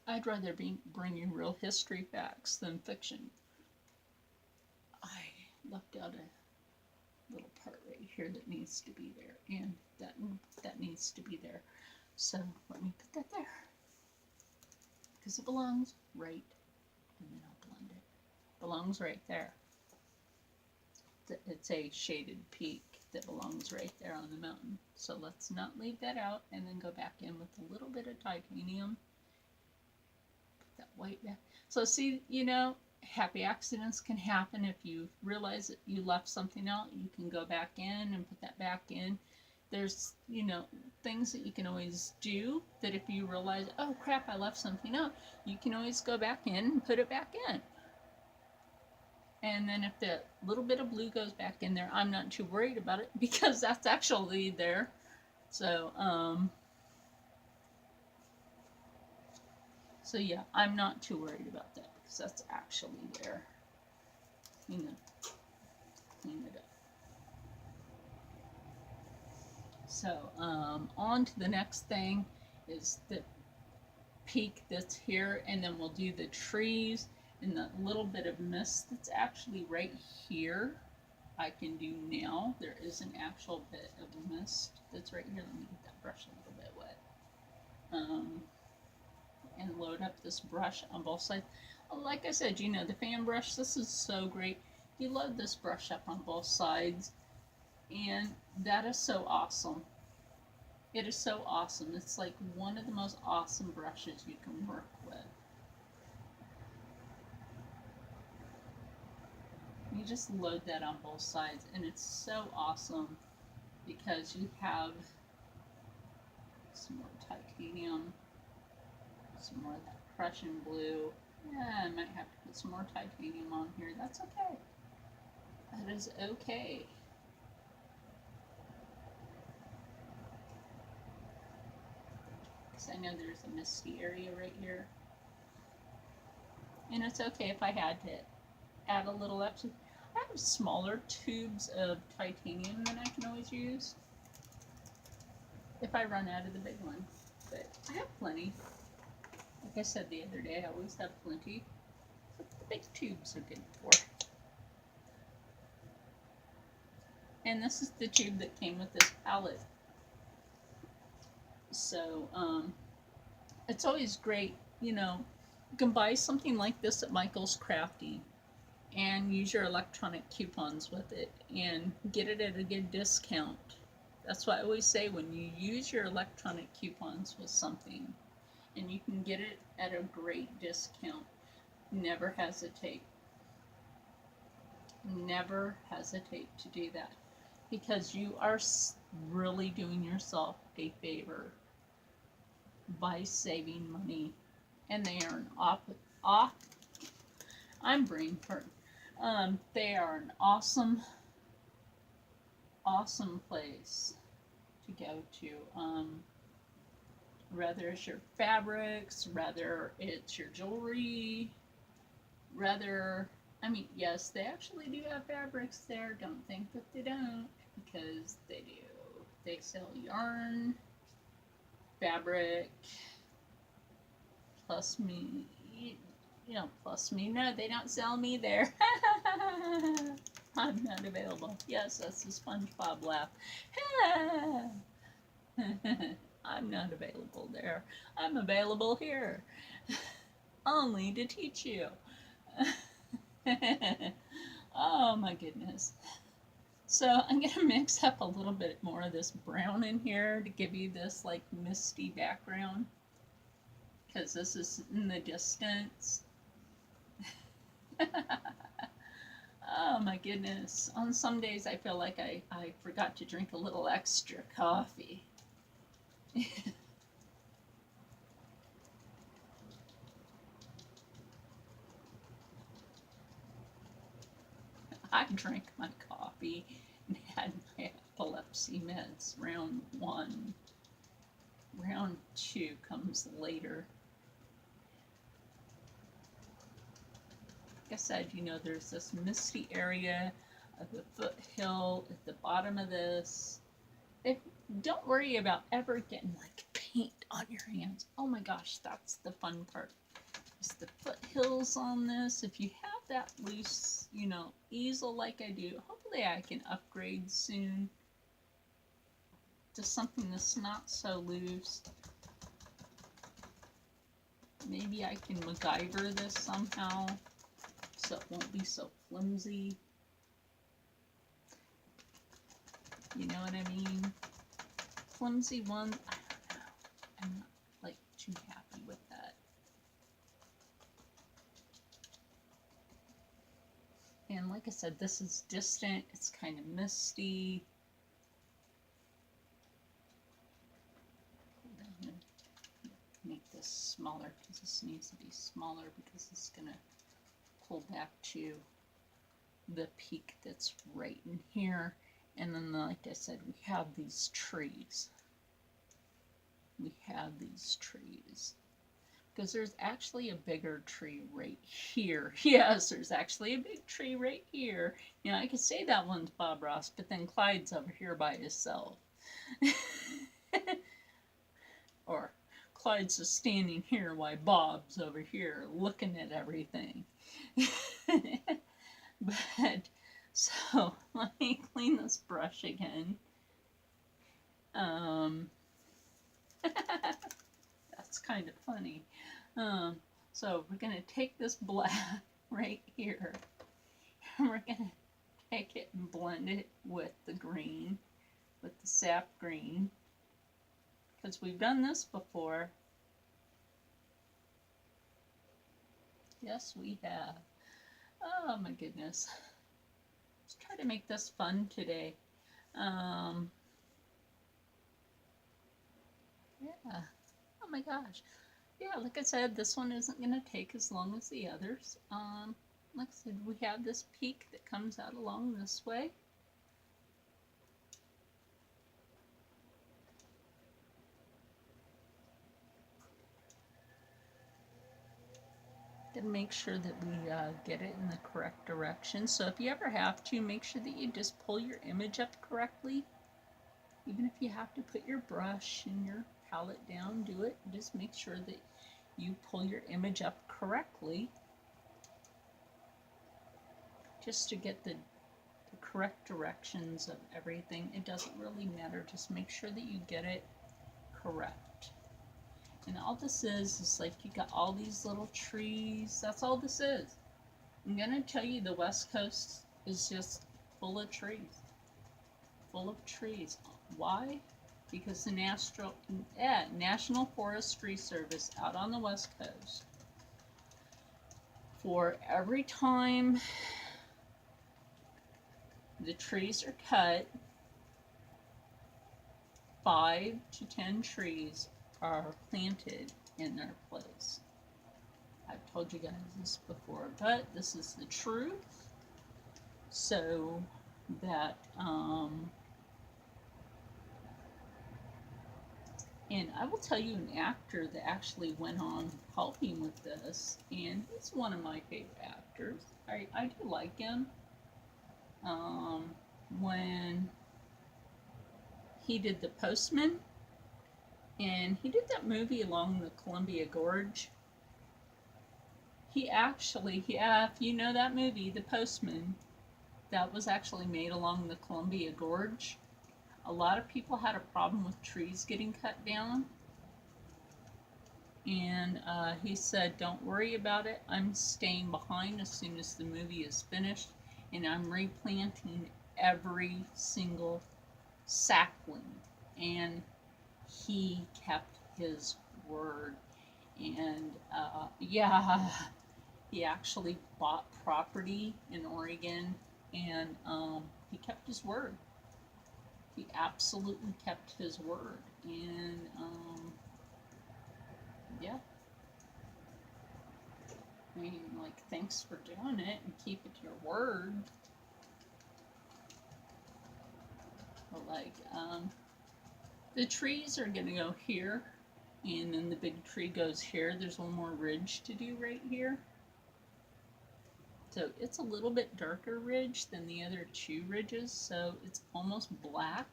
I'd rather bring you real history facts than fiction. I left out a little part right here that needs to be there, and that needs to be there. So let me put that there because it belongs right, and then I'll blend it. Belongs right there. It's a shaded peak that belongs right there on the mountain. So let's not leave that out, and then go back in with a little bit of titanium. Put that white back. So see, you know, happy accidents can happen. If you realize that you left something out, you can go back in and put that back in. There's, you know, things that you can always do that if you realize, oh crap, I left something out, you can always go back in and put it back in. And then if the little bit of blue goes back in there, I'm not too worried about it because that's actually there. So, so yeah, I'm not too worried about that because that's actually there. You know, clean it up. So, on to the next thing is the peak that's here, and then we'll do the trees and the little bit of mist that's actually right here. I can do now. There is an actual bit of mist that's right here. Let me get that brush a little bit wet. And load up this brush on both sides. Like I said, you know, the fan brush, this is so great. You load this brush up on both sides, and that is so awesome. It is so awesome. It's like one of the most awesome brushes you can work with. You just load that on both sides, and it's so awesome because you have some more titanium, some more of that Prussian blue. Yeah, I might have to put some more titanium on here. That's okay. That is okay. Because I know there's a misty area right here. And it's okay if I had to add a little extra. I have smaller tubes of titanium that I can always use if I run out of the big one. But I have plenty. Like I said the other day, I always have plenty. But the big tubes are good for. And this is the tube that came with this palette. So, it's always great, you know, you can buy something like this at Michael's Crafty and use your electronic coupons with it and get it at a good discount. That's why I always say when you use your electronic coupons with something and you can get it at a great discount, never hesitate. Never hesitate to do that because you are really doing yourself a favor by saving money, and they are an I'm brain hurt. They are an awesome place to go to. Whether it's your fabrics, whether it's your jewelry, I mean, yes, they actually do have fabrics there. Don't think that they don't, because they do. They sell yarn, fabric, plus me, plus me. No, they don't sell me there. I'm not available. Yes, that's the SpongeBob laugh. I'm not available there. I'm available here. Only to teach you. Oh my goodness. So I'm going to mix up a little bit more of this brown in here to give you this like misty background, because this is in the distance. Oh my goodness. On some days I feel like I forgot to drink a little extra coffee. I drank my coffee and had my epilepsy meds. Round one. Round two comes later. Like I said, you know, there's this misty area of the foothill at the bottom of this. Don't worry about ever getting like paint on your hands. Oh my gosh, that's the fun part. Is the foothills on this. If you have that loose, you know, easel like I do, hopefully I can upgrade soon to something that's not so loose. Maybe I can MacGyver this somehow so it won't be so flimsy. You know what I mean? Flimsy one, I don't know. I'm not like too happy with that. And like I said, this is distant. It's kind of misty. Make this smaller because this needs to be smaller because it's going to pull back to the peak that's right in here. And then, like I said, we have these trees. We have these trees. Because there's actually a bigger tree right here. Yes, there's actually a big tree right here. You know, I could say that one's Bob Ross, but then Clyde's over here by himself. Or Clyde's just standing here while Bob's over here looking at everything. But, so, let me clean this brush again. That's kind of funny. So we're going to take this black right here, and we're going to take it and blend it with the green, with the sap green, because we've done this before. Yes, we have. Oh my goodness. Let's try to make this fun today. Yeah. Oh my gosh. Yeah, like I said, this one isn't going to take as long as the others. Like I said, we have this peak that comes out along this way. Then make sure that we get it in the correct direction. So if you ever have to, make sure that you just pull your image up correctly. Even if you have to put your brush and your palette down, do it. Just make sure that you pull your image up correctly, just to get the correct directions of everything. It doesn't really matter, just make sure that you get it correct. And all this is like you got all these little trees. That's all this is. I'm gonna tell you, the West Coast is just full of trees. Full of trees. Why? Because the National Forestry Service out on the West Coast, for every time the trees are cut, 5 to 10 trees are planted in their place. I've told you guys this before, but this is the truth. So that, and I will tell you an actor that actually went on helping with this, and he's one of my favorite actors. I do like him. When he did The Postman, and he did that movie along the Columbia Gorge. He actually, yeah, if you know that movie, The Postman, that was actually made along the Columbia Gorge. A lot of people had a problem with trees getting cut down. And he said, don't worry about it. I'm staying behind as soon as the movie is finished. and I'm replanting every single sapling. And he kept his word. And yeah, he actually bought property in Oregon, and he kept his word. He absolutely kept his word. And yeah, I mean, like, thanks for doing it and keep it to your word. But like, the trees are gonna go here, and then the big tree goes here. There's one more ridge to do right here. So it's a little bit darker ridge than the other two ridges, so it's almost black.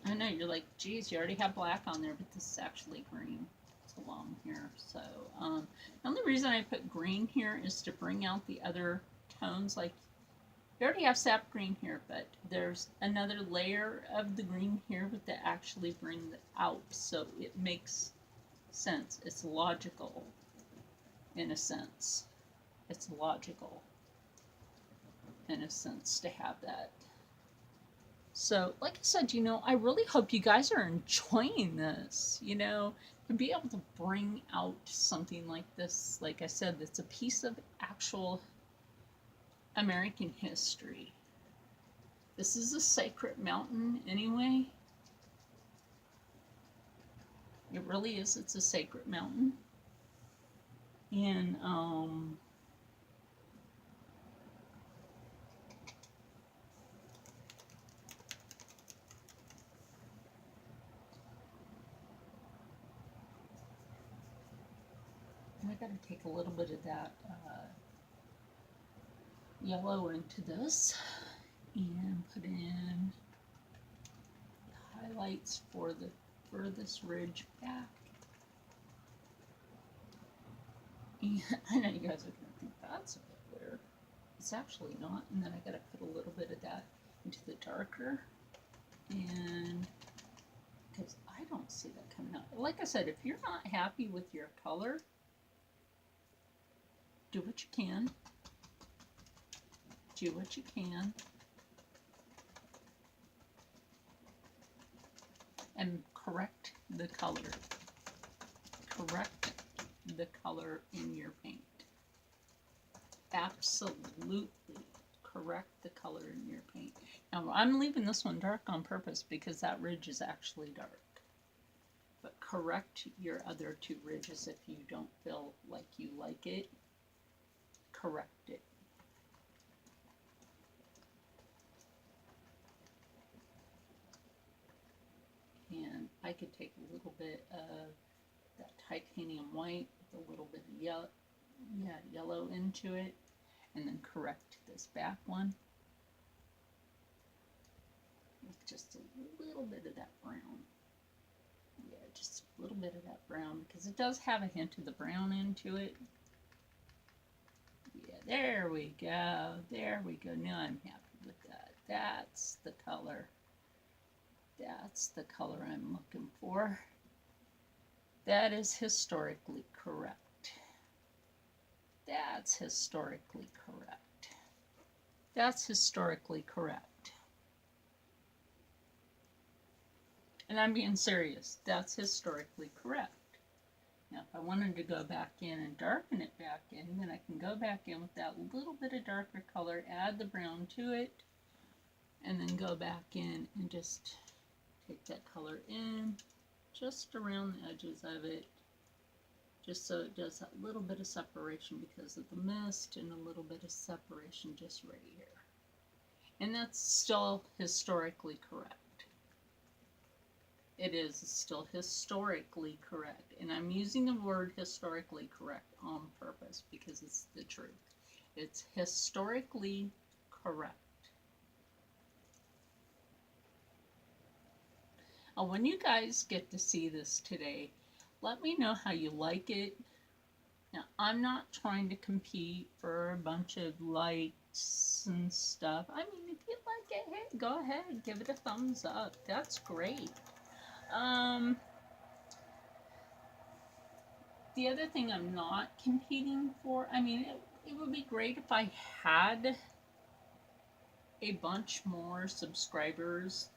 I know, you're like, geez, you already have black on there, but this is actually green. It's along here. So the only reason I put green here is to bring out the other tones. Like, you already have sap green here, but there's another layer of the green here that actually brings it out. So it makes sense. It's logical, in a sense. It's logical, in a sense, to have that. So, like I said, I really hope you guys are enjoying this, to be able to bring out something like this. Like I said, it's a piece of actual American history. This is a sacred mountain anyway. It really is. It's a sacred mountain. And I got to take a little bit of that yellow into this and put in the highlights for the furthest ridge back. And I know you guys are going to think that's a bit weird. It's actually not. And then I got to put a little bit of that into the darker. And because I don't see that coming out. Like I said, if you're not happy with your color, do what you can. Do what you can. And correct the color. Correct the color in your paint. Absolutely correct the color in your paint. Now, I'm leaving this one dark on purpose because that ridge is actually dark. But correct your other two ridges if you don't feel like you like it. Correct it. And I could take a little bit of that titanium white with a little bit of yellow into it, and then correct this back one with just a little bit of that brown. Yeah, just a little bit of that brown because it does have a hint of the brown into it. Yeah, there we go. There we go. Now I'm happy with that. That's the color. That's the color I'm looking for. That is historically correct. That's historically correct. That's historically correct. And I'm being serious. That's historically correct. Now, if I wanted to go back in and darken it back in, then I can go back in with that little bit of darker color, add the brown to it, and then go back in and just take that color in just around the edges of it, just so it does that little bit of separation because of the mist and a little bit of separation just right here. And that's still historically correct. It is still historically correct. And I'm using the word historically correct on purpose because it's the truth. It's historically correct. Now, when you guys get to see this today, let me know how you like it. Now, I'm not trying to compete for a bunch of likes and stuff. I mean, if you like it, hey, go ahead, give it a thumbs up. That's great. the other thing I'm not competing for, I mean, it would be great if I had a bunch more subscribers.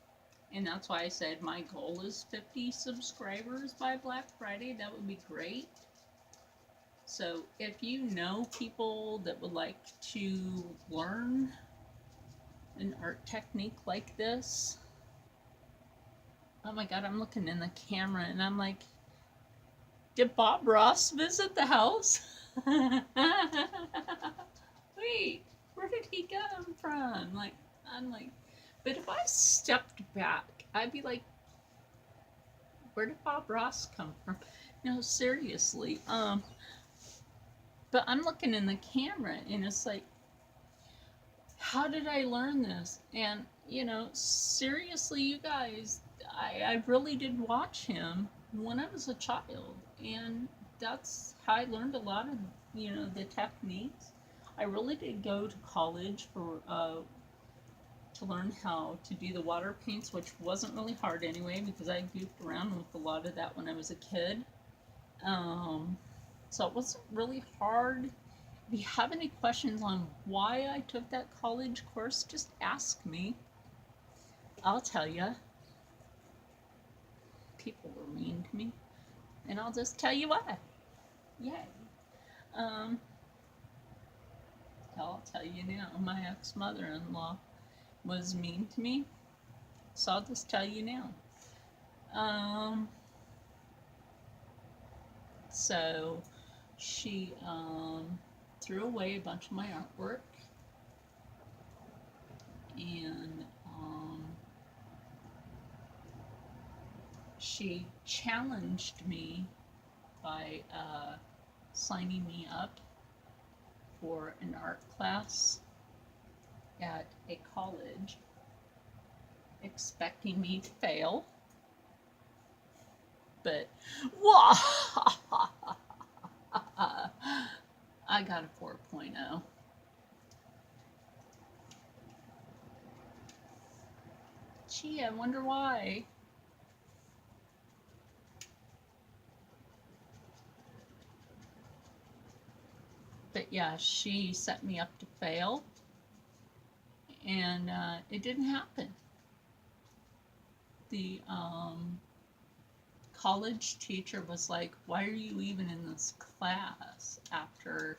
And that's why I said my goal is 50 subscribers by Black Friday. That would be great. So if you know people that would like to learn an art technique like this, oh my God, I'm looking in the camera and I'm like, did Bob Ross visit the house? Wait, where did he come from? Like, I'm like, but if I stepped back, I'd be like, where did Bob Ross come from? No, seriously. But I'm looking in the camera and it's like, how did I learn this? And, you know, seriously, you guys, I really did watch him when I was a child. And that's how I learned a lot of, you know, the techniques. I really did go to college for to learn how to do the water paints, which wasn't really hard anyway because I goofed around with a lot of that when I was a kid. So it wasn't really hard. If you have any questions on why I took that college course, just ask me. I'll tell you. People were mean to me, and I'll just tell you why. Yay. I'll tell you now, my ex-mother-in-law was mean to me, so I'll just tell you now. So she threw away a bunch of my artwork, and she challenged me by signing me up for an art class at a college, expecting me to fail. But, whoa! I got a 4.0. Gee, I wonder why. But yeah, she set me up to fail, and it didn't happen. The college teacher was like, why are you even in this class, after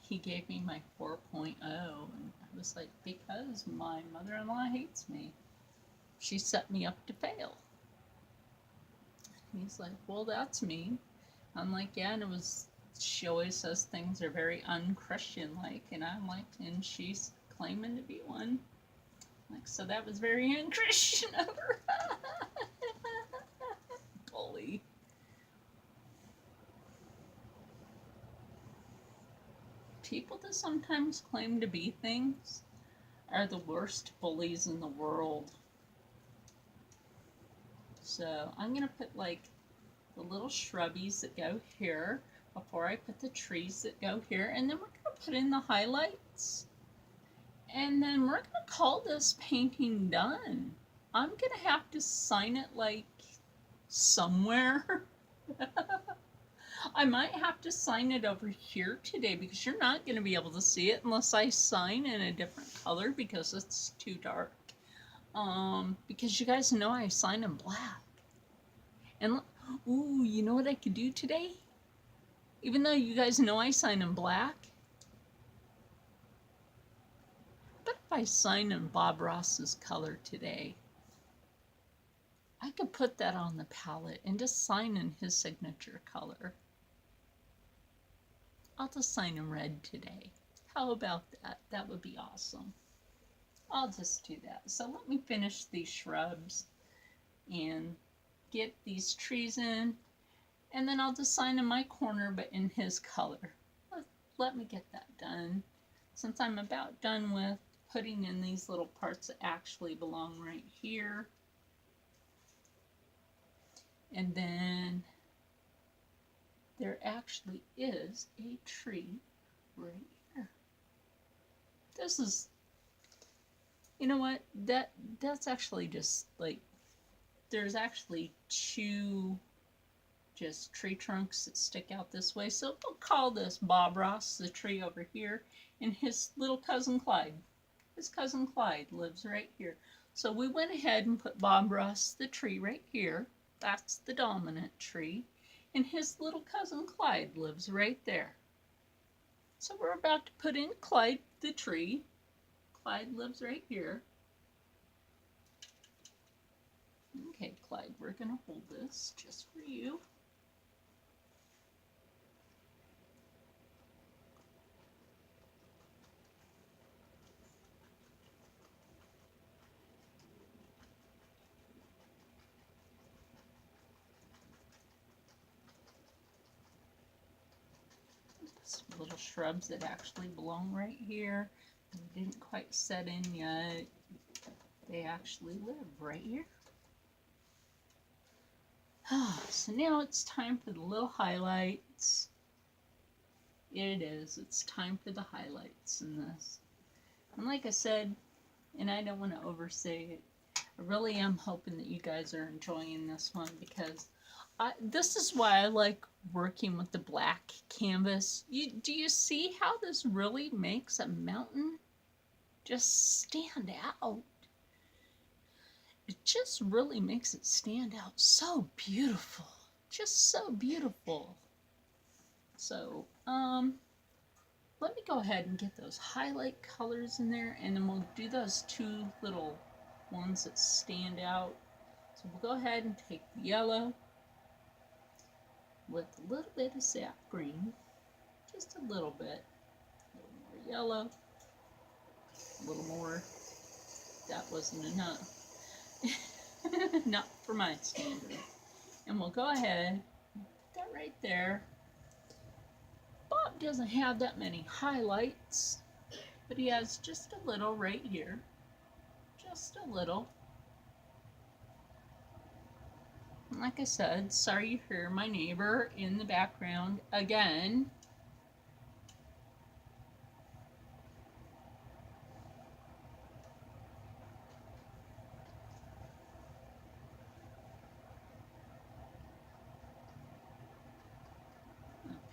he gave me my 4.0? And I was like, because my mother-in-law hates me. She set me up to fail. And he's like, well, that's mean. I'm like, yeah, and it was, she always says things are very unchristian-like, and I'm like, and she's claiming to be one. Like, so that was very unchristian of her. Bully. People that sometimes claim to be things are the worst bullies in the world. So I'm gonna put like the little shrubbies that go here before I put the trees that go here, and then we're gonna put in the highlights, and then we're gonna call this painting done. I'm gonna have to sign it like somewhere. I might have to sign it over here today because you're not going to be able to see it unless I sign in a different color because it's too dark. Because you guys know I sign in black. And, ooh, you know what I could do today? Even though you guys know I sign in black, but if I sign in Bob Ross's color today, I could put that on the palette and just sign in his signature color. I'll just sign in red today. How about that? That would be awesome. I'll just do that. So let me finish these shrubs and get these trees in, and then I'll just sign in my corner but in his color. Let me get that done, since I'm about done with putting in these little parts that actually belong right here. And then there actually is a tree right here. This is, you know what, that's actually just like, there's actually two just tree trunks that stick out this way. So we'll call this Bob Ross, the tree over here, and his little cousin Clyde. His cousin Clyde lives right here. So we went ahead and put Bob Ross, the tree, right here. That's the dominant tree. And his little cousin Clyde lives right there. So we're about to put in Clyde, the tree. Clyde lives right here. Okay, Clyde, we're going to hold this just for you. Some little shrubs that actually belong right here. They didn't quite set in yet. They actually live right here. So now it's time for the little highlights. It is. It's time for the highlights in this. And like I said, and I don't want to oversay it, I really am hoping that you guys are enjoying this one, because this is why I like working with the black canvas. Do you see how this really makes a mountain just stand out? It just really makes it stand out so beautiful. Just so beautiful. So, let me go ahead and get those highlight colors in there, and then we'll do those two little ones that stand out. So we'll go ahead and take the yellow with a little bit of sap green, just a little bit, a little more yellow, a little more. That wasn't enough. Not for my standard. And we'll go ahead, put that right there. Bob doesn't have that many highlights, but he has just a little right here. Just a little. And like I said, sorry you hear my neighbor in the background again.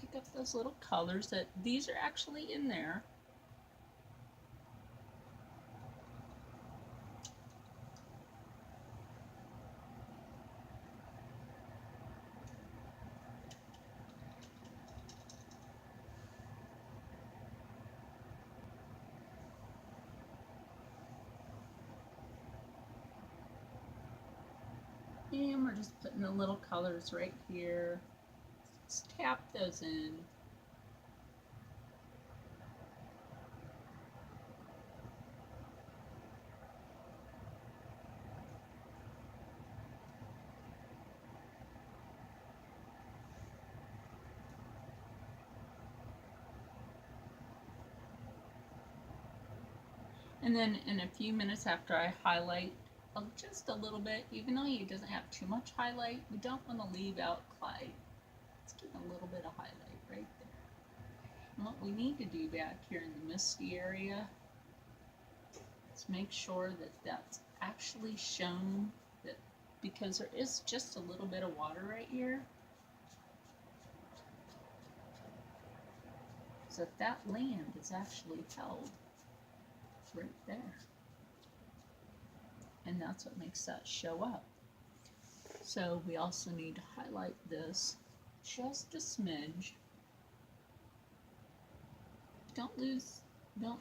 Pick up those little colors that these are actually in there. And we're just putting the little colors right here. Just tap those in. And then in a few minutes after I highlight just a little bit, even though he doesn't have too much highlight, we don't want to leave out Clyde. Let's get a little bit of highlight right there. And what we need to do back here in the misty area is make sure that that's actually shown, that because there is just a little bit of water right here. So that land is actually held right there. And that's what makes that show up. So we also need to highlight this just a smidge. Don't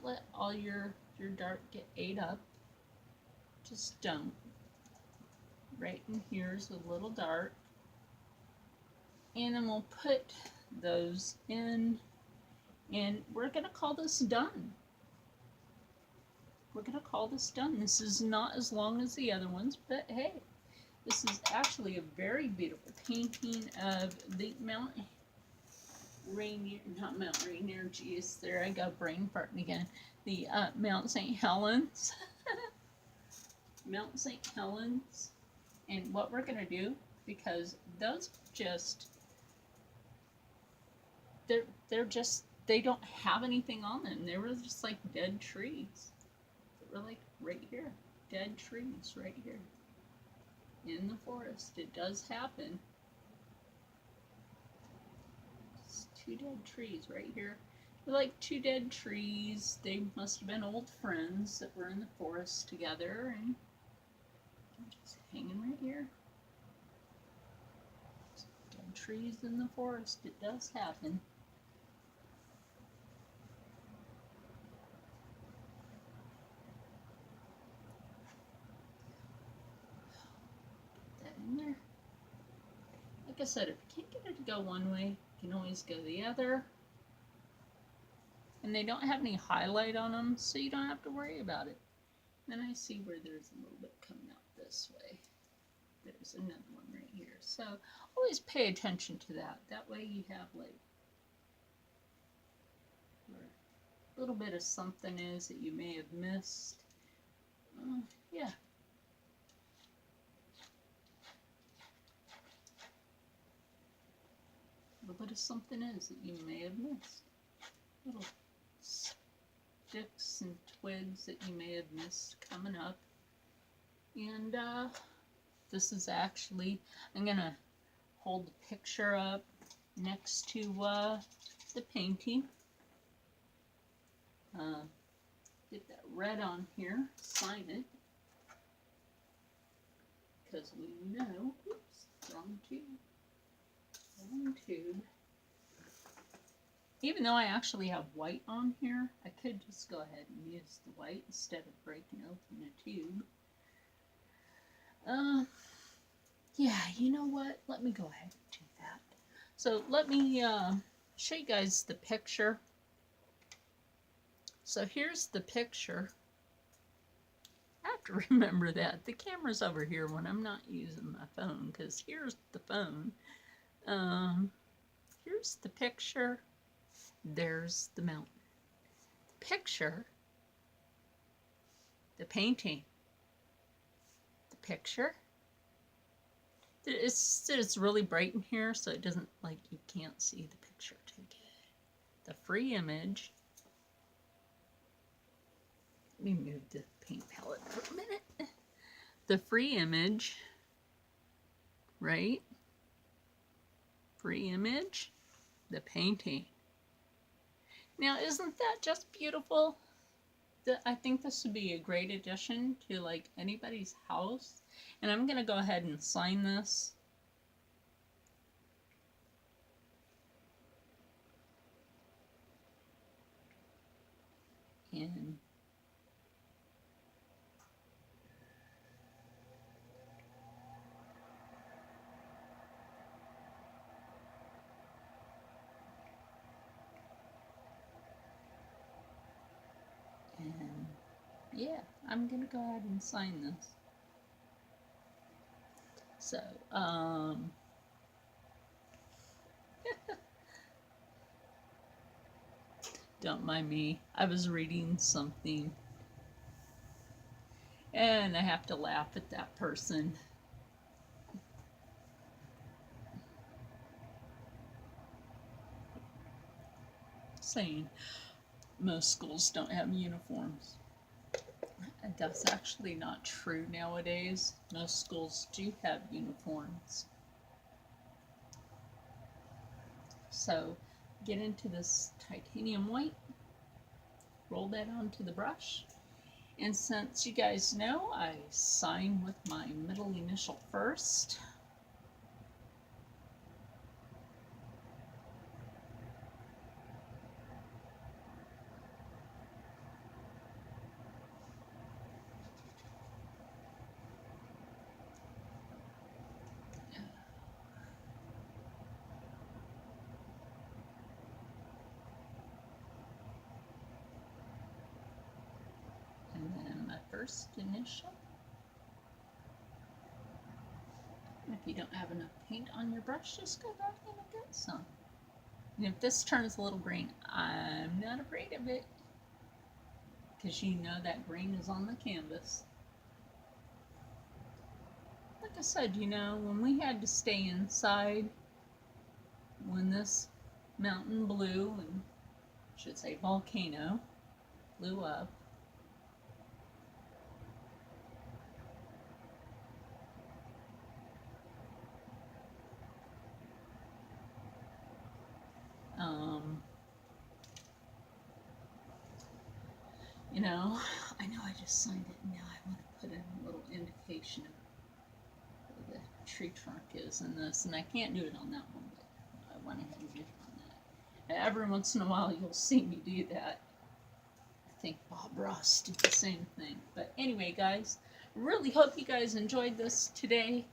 let all your dark get ate up. Just don't. Right in here is a little dark. And then we'll put those in, and we're gonna call this done. We're going to call this done. This is not as long as the other ones, but hey, this is actually a very beautiful painting of the Mount Rainier, not Mount Rainier, geez, there I go, brain farting again. The Mount St. Helens. Mount St. Helens. And what we're going to do, because those just, they don't have anything on them. They were just like dead trees. Like right here, dead trees right here in the forest. It does happen. two dead trees right here. Like two dead trees. They must have been old friends that were in the forest together and just hanging right here. Dead trees in the forest. It does happen. Put that in there. Like I said, if you can't get it to go one way, you can always go the other. And they don't have any highlight on them, so you don't have to worry about it. Then I see where there's a little bit coming out this way. There's another one right here. So always pay attention to that. That way you have like where a little bit of something is that you may have missed. Yeah. A little bit of something is that you may have missed. Little sticks and twigs that you may have missed coming up. And this is actually, I'm going to hold the picture up next to the painting. Get that red on here, sign it. Because we know, oops, wrong tube. Wrong tube. Even though I actually have white on here, I could just go ahead and use the white instead of breaking open a tube. Yeah, you know what? Let me go ahead and do that. So let me show you guys the picture. So here's the picture. I have to remember that. The camera's over here when I'm not using my phone, because here's the phone. Here's the picture. There's the mountain. The picture. The painting. The picture. It's really bright in here, so it doesn't, like, you can't see the picture too good. The free image. Let me move the paint palette for a minute. The free image, right? Free image, the painting. Now, isn't that just beautiful? I think this would be a great addition to like anybody's house. And I'm going to go ahead and sign this. And yeah, I'm going to go ahead and sign this. So, don't mind me. I was reading something and I have to laugh at that person. Saying most schools don't have uniforms. That's actually not true nowadays. Most schools do have uniforms. So get into this titanium white, roll that onto the brush, and since you guys know I sign with my middle initial first, first initial. If you don't have enough paint on your brush, just go back in and get some. And if this turns a little green, I'm not afraid of it, because you know that green is on the canvas. Like I said, you know, when we had to stay inside, when this mountain blew, and I should say volcano, blew up, You know, I know I just signed it. Now I want to put in a little indication of where the tree trunk is in this, and I can't do it on that one, but I went ahead and did it on that. And every once in a while, you'll see me do that. I think Bob Ross did the same thing. But anyway, guys, really hope you guys enjoyed this today.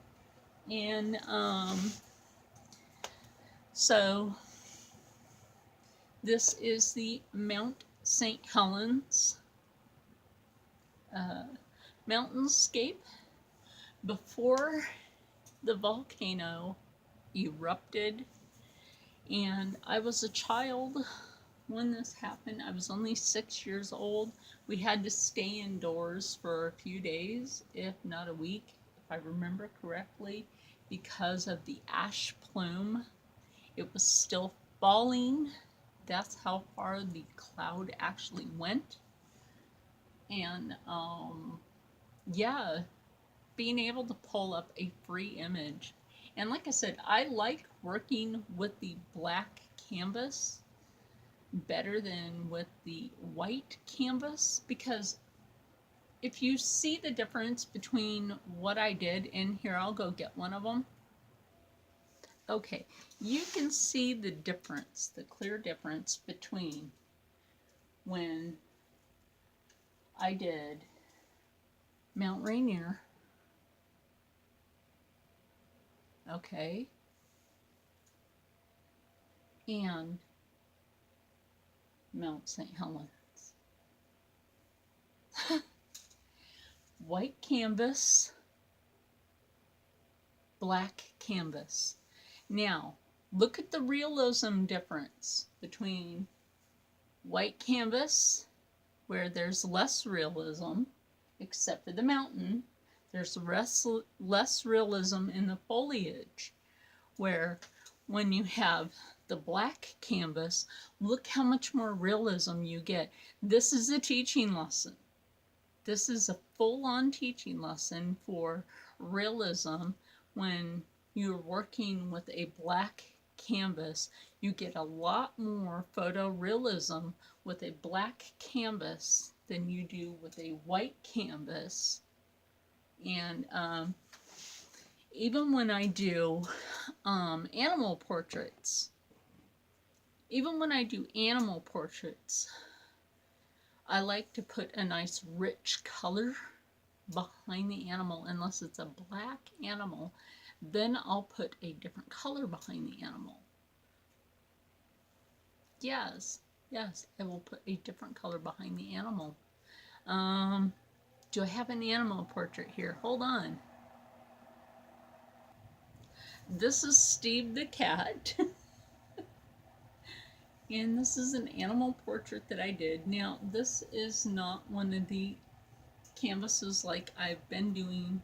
And so this is the Mount St. Helens mountainscape before the volcano erupted. And I was a child when this happened. I was only 6 years old. We had to stay indoors for a few days, if not a week, if I remember correctly, because of the ash plume. It was still falling. That's how far the cloud actually went. And yeah, being able to pull up a free image. And like I said, I like working with the black canvas better than with the white canvas, because if you see the difference between what I did, and here I'll go get one of them. Okay, you can see the difference, the clear difference between when I did Mount Rainier, okay, and Mount St. Helens. White canvas, black canvas. Now, look at the realism difference between white canvas, where there's less realism, except for the mountain. There's less realism in the foliage, where when you have the black canvas, look how much more realism you get. This is a teaching lesson. This is a full-on teaching lesson for realism. When you're working with a black canvas, you get a lot more photorealism with a black canvas than you do with a white canvas. And even when I do animal portraits, I like to put a nice rich color behind the animal. Unless it's a black animal, then I'll put a different color behind the animal. Yes, I will put a different color behind the animal. Do I have an animal portrait here? Hold on. This is Steve the cat. And this is an animal portrait that I did. Now, this is not one of the canvases like I've been doing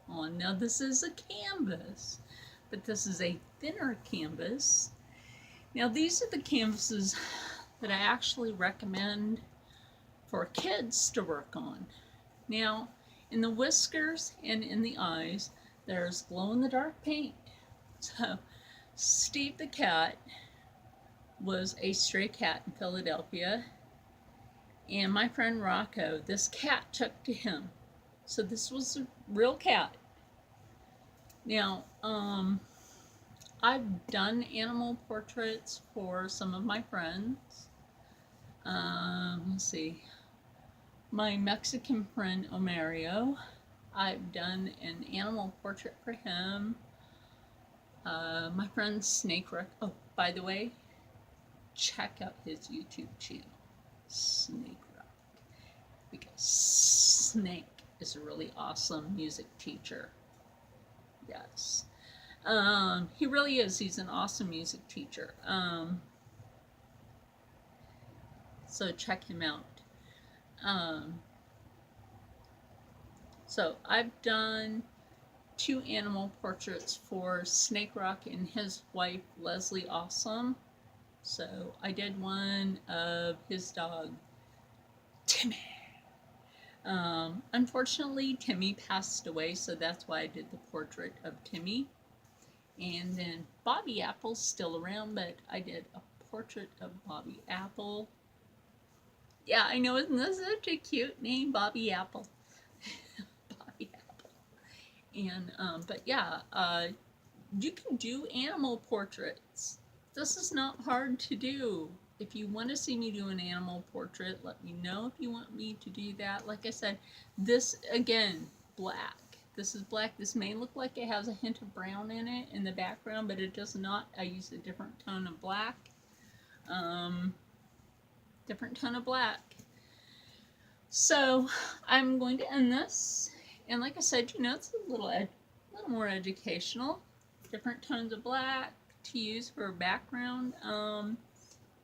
on. Now, this is a canvas, but this is a thinner canvas. Now, these are the canvases that I actually recommend for kids to work on. Now, in the whiskers and in the eyes, there's glow-in-the-dark paint. So, Steve the cat was a stray cat in Philadelphia, and my friend Rocco, this cat took to him. So this was a real cat. Now, I've done animal portraits for some of my friends. Let's see, my Mexican friend Omario, I've done an animal portrait for him. My friend Snake Rock. Oh, by the way, check out his YouTube channel, Snake Rock, because Snake is a really awesome music teacher. Yes, he really is. He's an awesome music teacher. So check him out. So I've done 2 animal portraits for Snake Rock and his wife Leslie Awesome. So I did one of his dog, Timmy. Unfortunately, Timmy passed away, so that's why I did the portrait of Timmy. And then Bobby Apple's still around, but I did a portrait of Bobby Apple. Yeah, I know, isn't this such a cute name, Bobby Apple? Bobby Apple. And, but yeah, you can do animal portraits. This is not hard to do. If you want to see me do an animal portrait, let me know if you want me to do that. Like I said, this, again, black. This is black. This may look like it has a hint of brown in it in the background, but it does not. I use a different tone of black. Um, different tone of black. So I'm going to end this. And like I said, you know, it's a little more educational. Different tones of black to use for a background.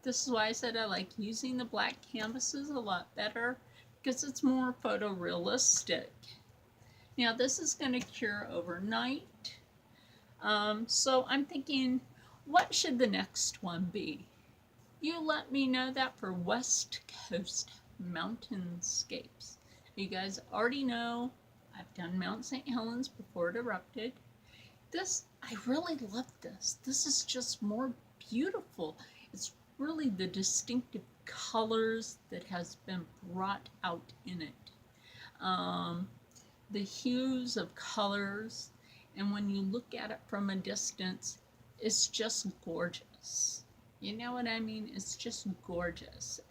This is why I said I like using the black canvases a lot better because it's more photorealistic. Now this is going to cure overnight. So I'm thinking, what should the next one be? You let me know that for West Coast mountainscapes. You guys already know I've done Mount St. Helens before it erupted. This, I really love this. This is just more beautiful. It's really the distinctive colors that has been brought out in it. The hues of colors, and when you look at it from a distance, it's just gorgeous. You know what I mean? It's just gorgeous.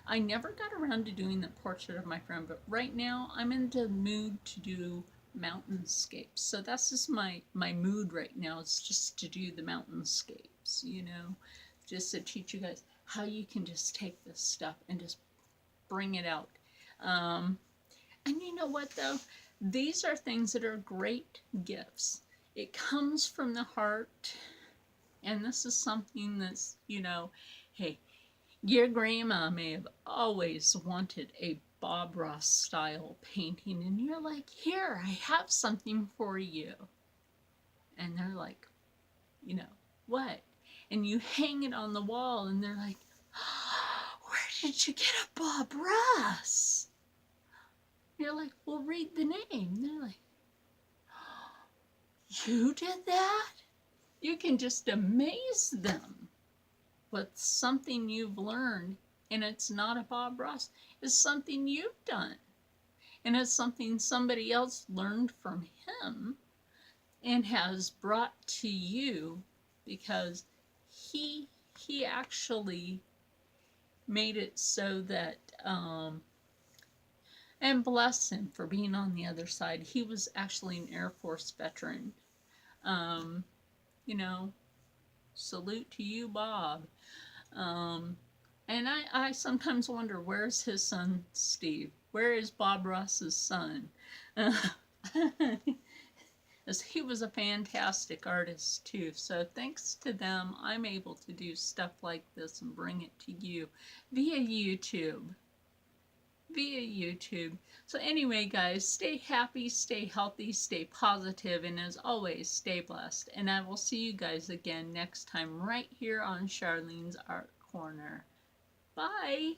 I never got around to doing the portrait of my friend, but right now I'm in the mood to do mountainscapes. So that's just my mood right now. It's just to do the mountainscapes, you know, just to teach you guys how you can just take this stuff and just bring it out. And you know what though? These are things that are great gifts. It comes from the heart. And this is something that's, you know, hey, your grandma may have always wanted a Bob Ross style painting, and you're like, here, I have something for you. And they're like, you know, what? And you hang it on the wall, and they're like, oh, where did you get a Bob Ross? You're like, well, read the name. They're like, oh, you did that? You can just amaze them with something you've learned, and it's not a Bob Ross. It's something you've done, and it's something somebody else learned from him and has brought to you because he actually made it so that and bless him for being on the other side. He was actually an Air Force veteran. You know, salute to you, Bob. And I sometimes wonder, where's his son, Steve? Where is Bob Ross's son? As he was a fantastic artist too. So thanks to them, I'm able to do stuff like this and bring it to you via YouTube. So anyway, guys, stay happy, stay healthy, stay positive, and as always, stay blessed. And I will see you guys again next time right here on Charlene's Art Corner. Bye.